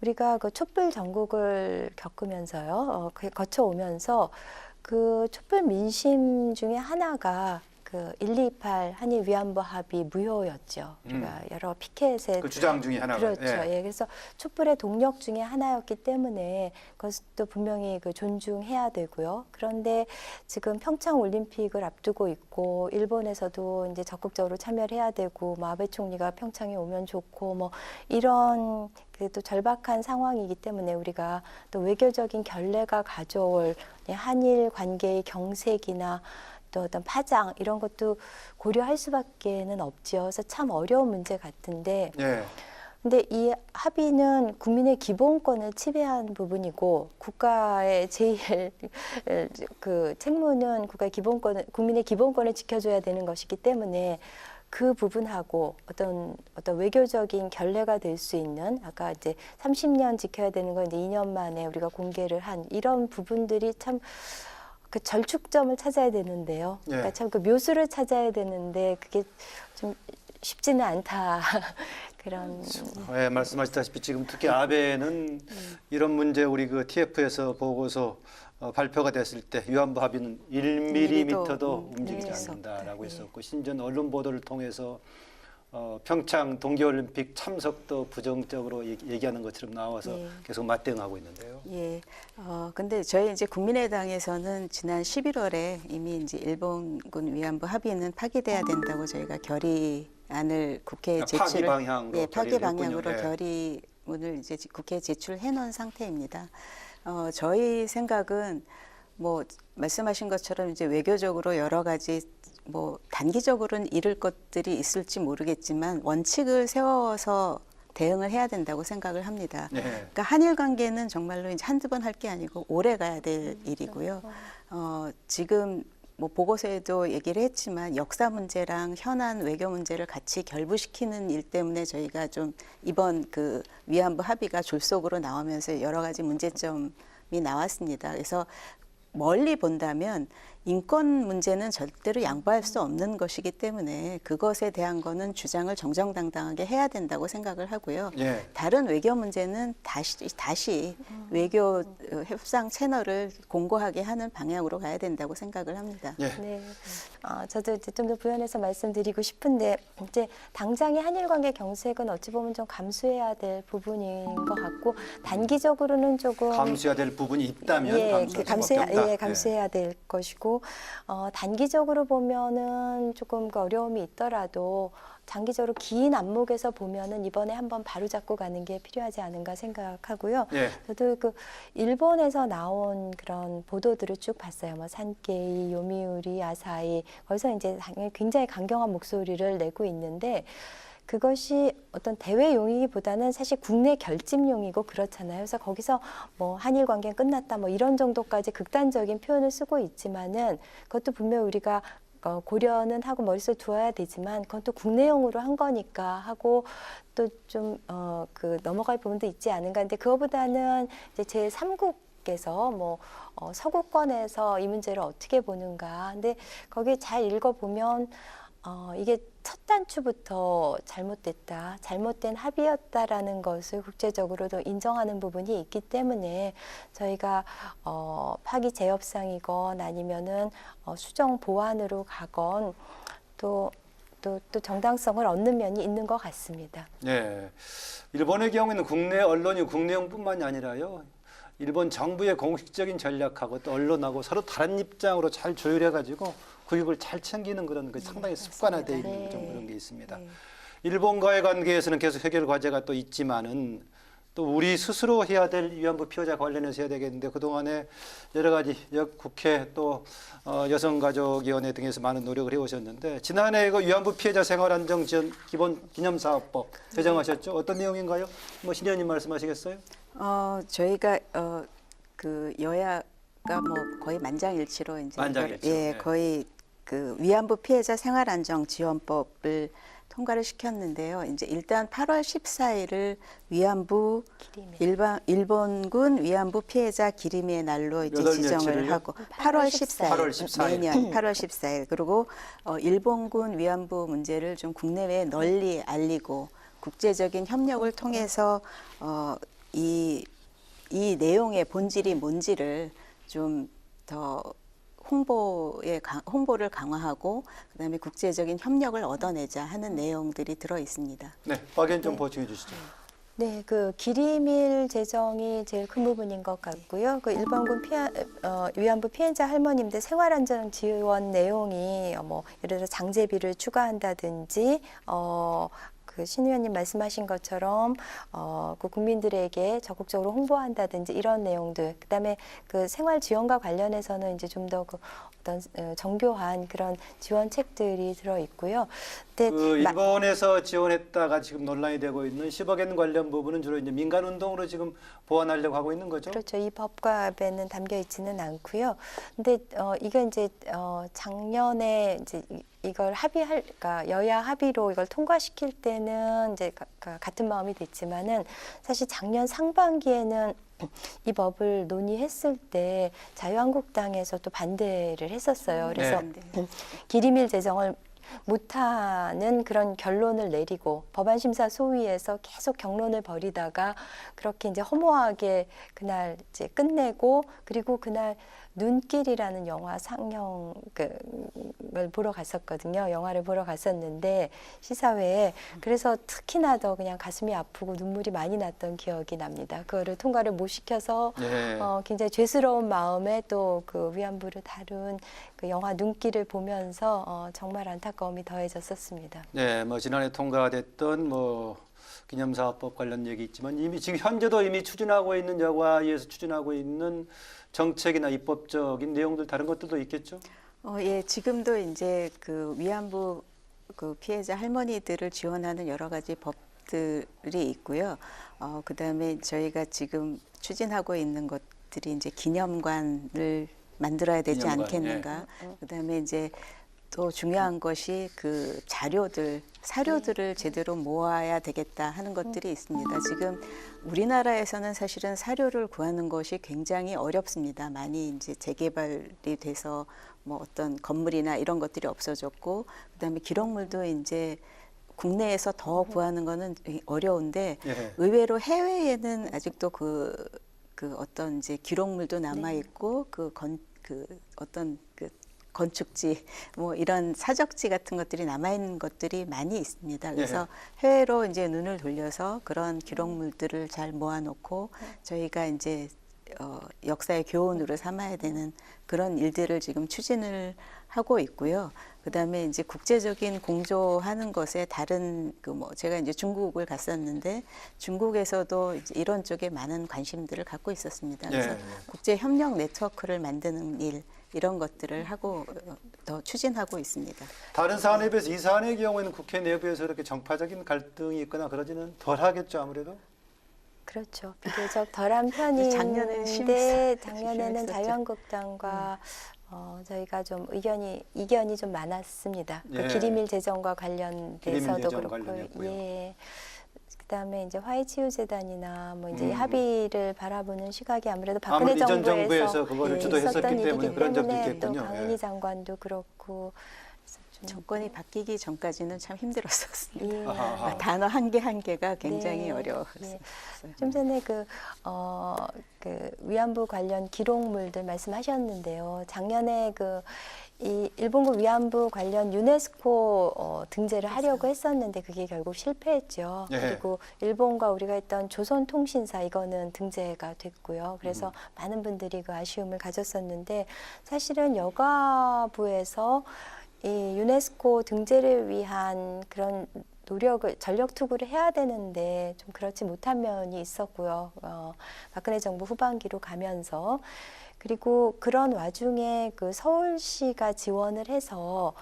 Speaker 3: 우리가 그 촛불 전국을 겪으면서요, 거쳐오면서 그 촛불 민심 중에 하나가 그 128 한일 위안부 합의 무효였죠. 우리가 여러 피켓에
Speaker 1: 그 주장 중에 하나가.
Speaker 3: 그렇죠.
Speaker 1: 예.
Speaker 3: 예, 그래서 촛불의 동력 중에 하나였기 때문에 그것도 분명히 그 존중해야 되고요. 그런데 지금 평창 올림픽을 앞두고 있고 일본에서도 이제 적극적으로 참여를 해야 되고 뭐 아베 총리가 평창에 오면 좋고 뭐 이런 또 절박한 상황이기 때문에 우리가 또 외교적인 결례가 가져올 한일 관계의 경색이나 또 어떤 파장 이런 것도 고려할 수밖에는 없죠. 그래서 참 어려운 문제 같은데,
Speaker 1: 예.
Speaker 3: 근데 이 합의는 국민의 기본권을 침해한 부분이고 국가의 제일 그 책무는 국민의 기본권을 지켜줘야 되는 것이기 때문에 그 부분하고 어떤 외교적인 결례가 될 수 있는 아까 이제 30년 지켜야 되는 건 이제 2년 만에 우리가 공개를 한 이런 부분들이 참 그 절축점을 찾아야 되는데요. 그러니까
Speaker 1: 예.
Speaker 3: 참 그 묘수를 찾아야 되는데 그게 좀 쉽지는 않다. 그런.
Speaker 1: 예, 말씀하셨다시피 지금 특히 아베는 이런 문제 우리 그 TF에서 보고서 발표가 됐을 때 위안부 합의는 1mm도 움직이지
Speaker 4: 네.
Speaker 1: 않는다라고
Speaker 3: 네.
Speaker 1: 했었고 심지어 언론 보도를 통해서 평창 동계올림픽 참석도 부정적으로 얘기하는 것처럼 나와서
Speaker 4: 네.
Speaker 1: 계속 맞대응하고 있는데요.
Speaker 4: 예. 근데 저희 이제 국민의당에서는 지난 11월에 이미 이제 일본군 위안부 합의는 파기돼야 된다고 저희가 결의안을 국회에
Speaker 1: 파기
Speaker 4: 제출을
Speaker 1: 방향으로
Speaker 4: 예, 파기
Speaker 1: 결의를
Speaker 4: 방향으로
Speaker 1: 했군요. 예.
Speaker 4: 결의문을 이제 국회에 제출해 놓은 상태입니다. 저희 생각은 뭐 말씀하신 것처럼 이제 외교적으로 여러 가지 뭐 단기적으로는 이룰 것들이 있을지 모르겠지만 원칙을 세워서 대응을 해야 된다고 생각을 합니다.
Speaker 1: 예.
Speaker 4: 그러니까 한일 관계는 정말로 이제 한두 번 할 게 아니고 오래 가야 될 일이고요. 지금 뭐 보고서에도 얘기를 했지만 역사 문제랑 현안 외교 문제를 같이 결부시키는 일 때문에 저희가 좀 이번 그 위안부 합의가 졸속으로 나오면서 여러 가지 문제점이 나왔습니다. 그래서 멀리 본다면 인권 문제는 절대로 양보할 수 없는 것이기 때문에 그것에 대한 거는 주장을 정정당당하게 해야 된다고 생각을 하고요.
Speaker 1: 예.
Speaker 4: 다른 외교 문제는 다시 외교 협상 채널을 공고하게 하는 방향으로 가야 된다고 생각을 합니다.
Speaker 1: 예.
Speaker 3: 네. 저도 이제 좀 더 부연해서 말씀드리고 싶은데 이제 당장의 한일 관계 경색은 어찌 보면 좀 감수해야 될 부분인 것 같고 단기적으로는 조금
Speaker 1: 감수해야 될 부분이 있다면
Speaker 3: 예,
Speaker 1: 감수할 수밖에 없다.
Speaker 3: 예, 감수해야 될 것이고 단기적으로 보면은 조금 그 어려움이 있더라도 장기적으로 긴 안목에서 보면은 이번에 한번 바로잡고 가는 게 필요하지 않은가 생각하고요.
Speaker 1: 예.
Speaker 3: 저도 그 일본에서 나온 그런 보도들을 쭉 봤어요. 뭐 산케이, 요미우리, 아사히 거기서 이제 굉장히 강경한 목소리를 내고 있는데 그것이 어떤 대외용이기보다는 사실 국내 결집용이고 그렇잖아요. 그래서 거기서 뭐 한일 관계 끝났다 뭐 이런 정도까지 극단적인 표현을 쓰고 있지만은 그것도 분명 우리가 고려는 하고 머릿속에 두어야 되지만 그건 또 국내용으로 한 거니까 하고 또 좀 그 넘어갈 부분도 있지 않은가. 근데 그거보다는 이제 제 3국에서 뭐 서구권에서 이 문제를 어떻게 보는가. 근데 거기 잘 읽어보면 이게 첫 단추부터 잘못됐다, 잘못된 합의였다라는 것을 국제적으로도 인정하는 부분이 있기 때문에 저희가 파기 재협상이건 아니면은 수정 보완으로 가건 또 정당성을 얻는 면이 있는 것 같습니다.
Speaker 1: 네. 일본의 경우에는 국내 언론이 국내용뿐만이 아니라요. 일본 정부의 공식적인 전략하고 또 언론하고 서로 다른 입장으로 잘 조율해가지고 구역을 잘 챙기는 그런 그 상당히 습관화되어 있는
Speaker 3: 네.
Speaker 1: 좀 그런 게 있습니다.
Speaker 3: 네.
Speaker 1: 일본과의 관계에서는 계속 해결 과제가 또 있지만은 또 우리 스스로 해야 될 위안부 피해자 관련해서 해야 되겠는데 그동안에 여러 가지 국회 또 여성가족위원회 등에서 많은 노력을 해오셨는데 지난해 그 위안부 피해자 생활안정 지원 기본 기념사업법 제정하셨죠? 어떤 내용인가요? 뭐 신 의원님 말씀하시겠어요?
Speaker 4: 저희가 그 여야가 뭐 거의 만장일치로 이제
Speaker 1: 만장일치로,
Speaker 4: 예,
Speaker 1: 네.
Speaker 4: 거의 그 위안부 피해자 생활안정-지원법을 통과를 시켰는데요. 이제 일단 8월 14일을 위안부 일본군 위안부 피해자 기림의 날로 이제
Speaker 1: 몇월
Speaker 4: 지정을
Speaker 1: 며칠을요?
Speaker 4: 하고 8월 14일,
Speaker 1: 8월 14일.
Speaker 4: 매년 8월 14일 그리고 일본군 위안부 문제를 좀 국내외에 널리 알리고 국제적인 협력을 통해서 이 내용의 본질이 뭔지를 좀 더 홍보를 강화하고 그다음에 국제적인 협력을 얻어내자 하는 내용들이 들어 있습니다.
Speaker 1: 네, 박 의원 좀 보충해 주시죠.
Speaker 3: 네, 그 기리밀 제정이 제일 큰 부분인 것 같고요. 그 일본군 위안부 피해자 할머님들 생활안전 지원 내용이 뭐 예를 들어 장제비를 추가한다든지 그 신 의원님 말씀하신 것처럼 그 국민들에게 적극적으로 홍보한다든지 이런 내용들, 그다음에 그 생활 지원과 관련해서는 이제 좀 더 그 어떤 정교한 그런 지원책들이 들어 있고요. 근데
Speaker 1: 그 일본에서 지원했다가 지금 논란이 되고 있는 10억엔 관련 부분은 주로 이제 민간 운동으로 지금 보완하려고 하고 있는 거죠?
Speaker 3: 그렇죠. 이 법과에는 담겨 있지는 않고요. 근데 이게 이제 작년에 이제 이걸 그러니까 여야 합의로 이걸 통과시킬 때는 이제 같은 마음이 됐지만은 사실 작년 상반기에는 이 법을 논의했을 때 자유한국당에서 또 반대를 했었어요. 그래서 기리밀 제정을 못하는 그런 결론을 내리고 법안심사 소위에서 계속 경론을 벌이다가 그렇게 이제 허무하게 그날 이제 끝내고 그리고 그날 눈길이라는 영화 상영을 보러 갔었거든요. 영화를 보러 갔었는데 시사회에 그래서 특히나 더 그냥 가슴이 아프고 눈물이 많이 났던 기억이 납니다. 그거를 통과를 못 시켜서
Speaker 1: 네.
Speaker 3: 굉장히 죄스러운 마음에 또 그 위안부를 다룬 그 영화 눈길을 보면서 정말 안타까움이 더해졌었습니다.
Speaker 1: 네, 뭐 지난해 통과됐던 뭐 기념사업법 관련 얘기 있지만 이미 지금 현재도 이미 추진하고 있는 여가위에서 추진하고 있는 정책이나 입법적인 내용들 다른 것들도 있겠죠?
Speaker 4: 예, 지금도 이제 그 위안부 그 피해자 할머니들을 지원하는 여러 가지 법들이 있고요. 그다음에 저희가 지금 추진하고 있는 것들이 이제 기념관을 만들어야 되지
Speaker 1: 기념관,
Speaker 4: 않겠는가. 그다음에 이제 또 중요한 것이 그 자료들, 사료들을 제대로 모아야 되겠다 하는 것들이 있습니다. 지금 우리나라에서는 사실은 사료를 구하는 것이 굉장히 어렵습니다. 많이 이제 재개발이 돼서 뭐 어떤 건물이나 이런 것들이 없어졌고, 그다음에 기록물도 이제 국내에서 더 구하는 거는 어려운데
Speaker 1: 예.
Speaker 4: 의외로 해외에는 아직도 그 어떤 이제 기록물도 남아 있고 그 어떤 그 건축지 뭐 이런 사적지 같은 것들이 남아 있는 것들이 많이 있습니다. 그래서 해외로 이제 눈을 돌려서 그런 기록물들을 잘 모아놓고 저희가 이제 역사의 교훈으로 삼아야 되는 그런 일들을 지금 추진을 하고 있고요. 그다음에 이제 국제적인 공조하는 것에 다른 그 뭐 제가 이제 중국을 갔었는데 중국에서도 이제 이런 쪽에 많은 관심들을 갖고 있었습니다. 그래서 국제 협력 네트워크를 만드는 일 이런 것들을 하고 더 추진하고 있습니다.
Speaker 1: 다른 사안에 비해서 이 사안의 경우에는 국회 내부에서 이렇게 정파적인 갈등이 있거나 그러지는 덜하겠죠, 아무래도.
Speaker 3: 그렇죠. 비교적 덜한
Speaker 4: 작년에는
Speaker 3: 편인데 작년에는
Speaker 4: 심했었죠.
Speaker 3: 자유한국당과 저희가 좀 이견이 좀 많았습니다.
Speaker 1: 예.
Speaker 3: 그 기리밀 재정과 관련돼서도
Speaker 1: 기리밀 재정
Speaker 3: 그렇고,
Speaker 1: 관련했고요.
Speaker 3: 예. 그다음에 이제 화해치유재단이나 뭐 이제 이
Speaker 1: 음.
Speaker 3: 합의를 바라보는 시각이 아무래도 박근혜
Speaker 1: 아무래도 이전 정부에서
Speaker 3: 정부에서
Speaker 1: 그거를 주도했었기
Speaker 3: 있었던
Speaker 1: 때문에
Speaker 3: 일이기
Speaker 1: 그런 점도
Speaker 3: 때문에
Speaker 1: 있겠군요.
Speaker 3: 또 강은희
Speaker 1: 예.
Speaker 3: 장관도 그렇고 그래서 좀,
Speaker 4: 정권이 바뀌기 전까지는 참 힘들었었습니다.
Speaker 3: 예.
Speaker 1: 아하.
Speaker 4: 단어 한 개가 굉장히
Speaker 3: 네.
Speaker 4: 어려웠어요.
Speaker 3: 좀 전에 그 위안부 관련 기록물들 말씀하셨는데요. 작년에 이 일본군 위안부 관련 유네스코 등재를 하려고 했었는데 그게 결국 실패했죠.
Speaker 1: 예.
Speaker 3: 그리고 일본과 우리가 했던 조선통신사 이거는 등재가 됐고요. 그래서 많은 분들이 그 아쉬움을 가졌었는데 사실은 여가부에서 이 유네스코 등재를 위한 그런 노력을 전력 투구를 해야 되는데 좀 그렇지 못한 면이 있었고요. 박근혜 정부 후반기로 가면서 그리고 그런 와중에 그 서울시가 지원을 해서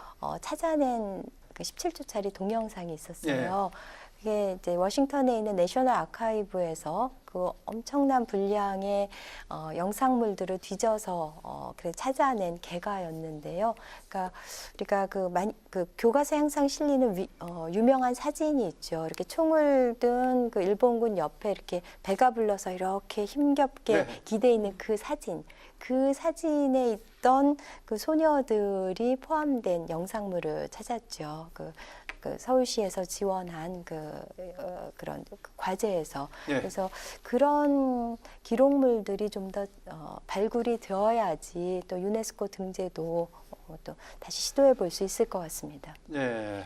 Speaker 3: 찾아낸 그 17초짜리 동영상이 있었어요. 그게 이제 워싱턴에 있는 내셔널 아카이브에서 그 엄청난 분량의 영상물들을 뒤져서 그래 찾아낸 개가였는데요. 그러니까 우리가 그 교과서에 항상 실리는 유명한 사진이 있죠. 이렇게 총을 든 그 일본군 옆에 이렇게 배가 불러서 이렇게 힘겹게 기대 있는 그 사진. 그 사진에 있던 그 소녀들이 포함된 영상물을 찾았죠. 그 서울시에서 지원한 그런 과제에서 그래서 그런 기록물들이 좀 더 발굴이 되어야지 또 유네스코 등재도 또 다시 시도해 볼 수 있을 것 같습니다.
Speaker 1: 네.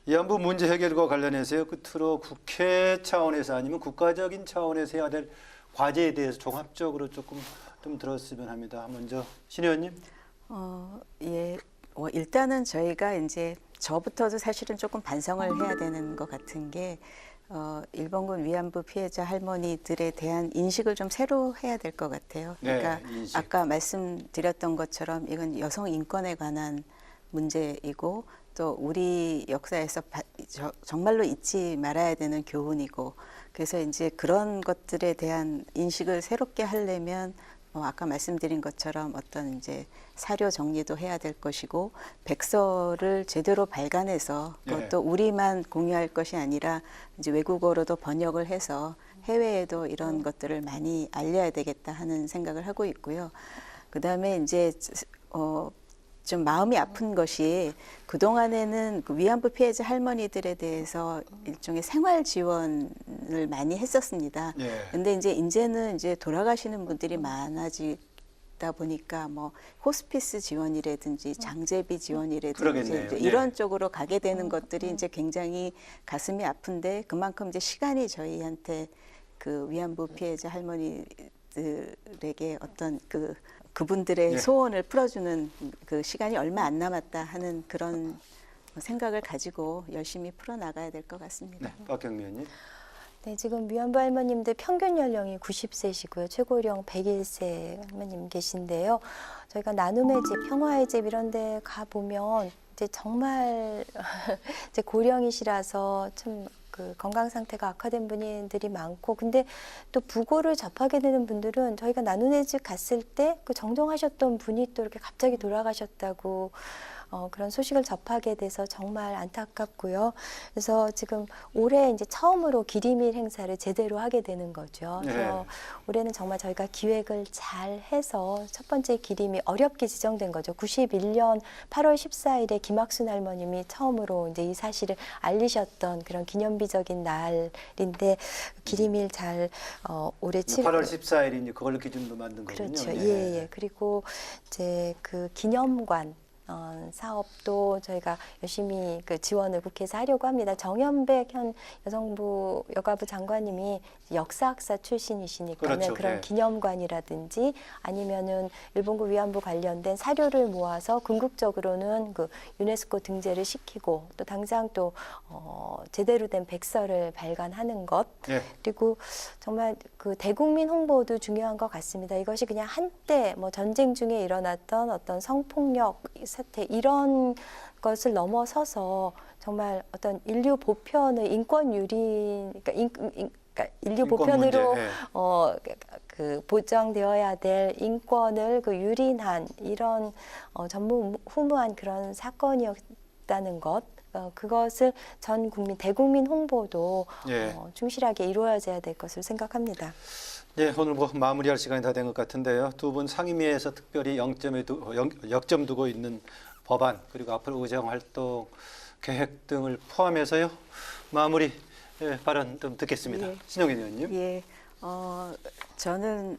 Speaker 1: 위안부 문제 해결과 관련해서요. 끝으로 국회 차원에서 아니면 국가적인 차원에서 해야 될 과제에 대해서 종합적으로 조금 좀 들었으면 합니다. 먼저 신 의원님.
Speaker 4: 예. 일단은 저희가 이제 저부터도 사실은 조금 반성을 해야 되는 것 같은 게 일본군 위안부 피해자 할머니들에 대한 인식을 좀 새로 해야 될 것 같아요. 그러니까
Speaker 1: 인식.
Speaker 4: 아까 말씀드렸던 것처럼 이건 여성 인권에 관한 문제이고 또 우리 역사에서 정말로 잊지 말아야 되는 교훈이고 그래서 이제 그런 것들에 대한 인식을 새롭게 하려면 아까 말씀드린 것처럼 어떤 이제 사료 정리도 해야 될 것이고 백서를 제대로 발간해서 그것도 우리만 공유할 것이 아니라 이제 외국어로도 번역을 해서 해외에도 이런 것들을 많이 알려야 되겠다 하는 생각을 하고 있고요. 그다음에 이제 좀 마음이 아픈 것이 그동안에는 그 위안부 피해자 할머니들에 대해서 일종의 생활 지원을 많이 했었습니다. 근데 이제는 이제 돌아가시는 분들이 많아지다 보니까 뭐 호스피스 지원이라든지 장제비 지원이라든지 이제 이런 쪽으로 가게 되는 것들이 이제 굉장히 가슴이 아픈데 그만큼 이제 시간이 저희한테 그 위안부 피해자 할머니들에게 어떤 그분들의 소원을 풀어주는 그 시간이 얼마 안 남았다 하는 그런 생각을 가지고 열심히 풀어나가야 될 것 같습니다.
Speaker 1: 네, 박경미 의원님.
Speaker 3: 네, 지금 위안부 할머님들 평균 연령이 90세시고요. 최고령 101세 할머님 계신데요. 저희가 나눔의 집, 평화의 집 이런 데 가보면 이제 정말 이제 고령이시라서 참 그 건강 상태가 악화된 분들이 많고 근데 또 부고를 접하게 되는 분들은 저희가 나눔의 집 갔을 때 그 정정하셨던 분이 또 이렇게 갑자기 돌아가셨다고 그런 소식을 접하게 돼서 정말 안타깝고요. 그래서 지금 올해 이제 처음으로 기리밀 행사를 제대로 하게 되는 거죠. 그래서
Speaker 1: 네.
Speaker 3: 올해는 정말 저희가 기획을 잘 해서 첫 번째 기림이 어렵게 지정된 거죠. 91년 8월 14일에 김학순 할머님이 처음으로 이제 이 사실을 알리셨던 그런 기념비적인 날인데 기림일 잘 올해
Speaker 1: 8월 14일이 이제 그걸 기준으로 만든 거군요.
Speaker 3: 그렇죠.
Speaker 1: 네.
Speaker 3: 예, 예. 그리고 이제 그 기념관 사업도 저희가 열심히 그 지원을 국회에서 하려고 합니다. 정현백 현 여가부 장관님이 역사학사 출신이시니까
Speaker 1: 그렇죠.
Speaker 3: 그런
Speaker 1: 네.
Speaker 3: 기념관이라든지 아니면은 일본군 위안부 관련된 사료를 모아서 궁극적으로는 그 유네스코 등재를 시키고 또 당장 또 제대로 된 백서를 발간하는 것
Speaker 1: 네.
Speaker 3: 그리고 정말 그 대국민 홍보도 중요한 것 같습니다. 이것이 그냥 한때 뭐 전쟁 중에 일어났던 어떤 성폭력 사태 이런 것을 넘어서서 정말 어떤 인류 보편의 인권 유린 그러니까 인류
Speaker 1: 인권
Speaker 3: 보편으로
Speaker 1: 문제, 네.
Speaker 3: 그 보장되어야 될 인권을 그 유린한 이런 전무후무한 그런 사건이었다는 것. 그것을 전 국민 대국민 홍보도
Speaker 1: 예.
Speaker 3: 충실하게 이루어져야 될 것으로 생각합니다.
Speaker 1: 네, 오늘 뭐 마무리할 시간이 다 된 것 같은데요. 두 분 상임위에서 특별히 역점 두고 있는 법안 그리고 앞으로 의정 활동 계획 등을 포함해서요. 마무리 발언 좀 듣겠습니다.
Speaker 4: 예.
Speaker 1: 신영인 의원님.
Speaker 4: 예, 저는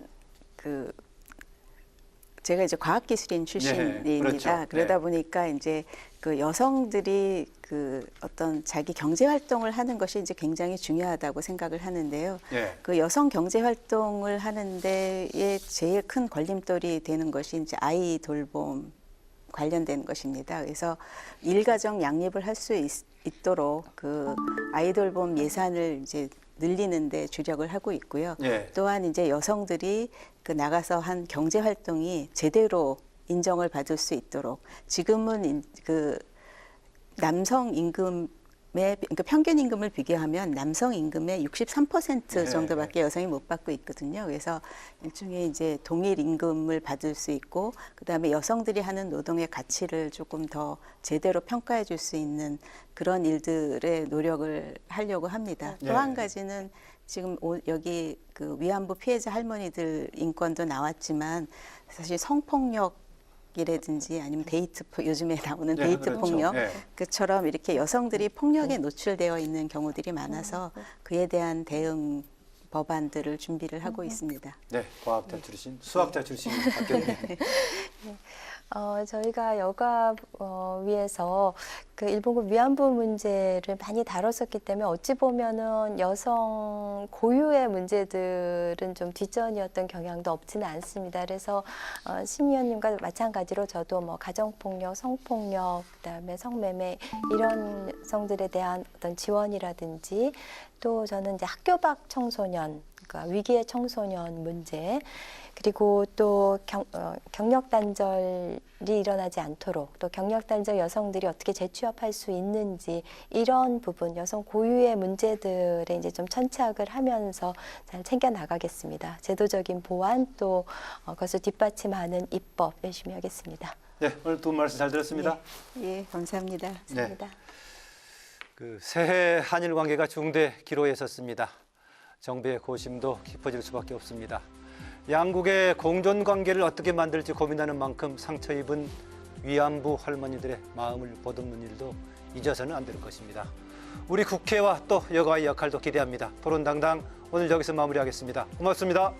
Speaker 4: 제가 이제 과학기술인 출신입니다.
Speaker 1: 네, 그렇죠.
Speaker 4: 그러다
Speaker 1: 네.
Speaker 4: 보니까 이제 그 여성들이 그 어떤 자기 경제 활동을 하는 것이 이제 굉장히 중요하다고 생각을 하는데요.
Speaker 1: 예.
Speaker 4: 그 여성 경제 활동을 하는 데에 제일 큰 걸림돌이 되는 것이 이제 아이 돌봄 관련된 것입니다. 그래서 일가정 양립을 할 수 있도록 그 아이 돌봄 예산을 이제 늘리는데 주력을 하고 있고요.
Speaker 1: 예.
Speaker 4: 또한 이제 여성들이 그 나가서 한 경제 활동이 제대로 인정을 받을 수 있도록 지금은 그 남성 임금의 그러니까 평균 임금을 비교하면 남성 임금의 63% 정도밖에 여성이 못 받고 있거든요. 그래서 일종의 이제 동일 임금을 받을 수 있고 그다음에 여성들이 하는 노동의 가치를 조금 더 제대로 평가해 줄 수 있는 그런 일들에 노력을 하려고 합니다. 또 한 가지는 지금 여기 그 위안부 피해자 할머니들 인권도 나왔지만 사실 성폭력이라든지 아니면 요즘에 나오는
Speaker 1: 네,
Speaker 4: 데이트
Speaker 1: 그렇죠.
Speaker 4: 폭력
Speaker 1: 네.
Speaker 4: 그처럼 이렇게 여성들이 폭력에 노출되어 있는 경우들이 많아서 그에 대한 대응 법안들을 준비를 하고 있습니다.
Speaker 1: 네, 과학자 출신, 수학자 출신 박경림.
Speaker 3: 저희가 여가위에서 그 일본군 위안부 문제를 많이 다뤘었기 때문에 어찌 보면은 여성 고유의 문제들은 좀 뒷전이었던 경향도 없지는 않습니다. 그래서 신 의원님과 마찬가지로 저도 뭐 가정폭력, 성폭력, 그다음에 성매매 이런 여성들에 대한 어떤 지원이라든지 또 저는 이제 학교 밖 청소년, 그러니까 위기의 청소년 문제 그리고 또 경력 단절이 일어나지 않도록 또 경력 단절 여성들이 어떻게 재취업할 수 있는지 이런 부분 여성 고유의 문제들에 이제 좀 천착을 하면서 잘 챙겨 나가겠습니다. 제도적인 보완 또 그것을 뒷받침하는 입법 열심히 하겠습니다.
Speaker 1: 네, 오늘 두 분 말씀 잘 들었습니다.
Speaker 4: 예, 감사합니다.
Speaker 3: 감사합니다.
Speaker 1: 그 새해 한일 관계가 중대 기로에 섰습니다. 정부의 고심도 깊어질 수밖에 없습니다. 양국의 공존 관계를 어떻게 만들지 고민하는 만큼 상처 입은 위안부 할머니들의 마음을 보듬는 일도 잊어서는 안 될 것입니다. 우리 국회와 또 여가의 역할도 기대합니다. 토론당당 오늘 여기서 마무리하겠습니다. 고맙습니다.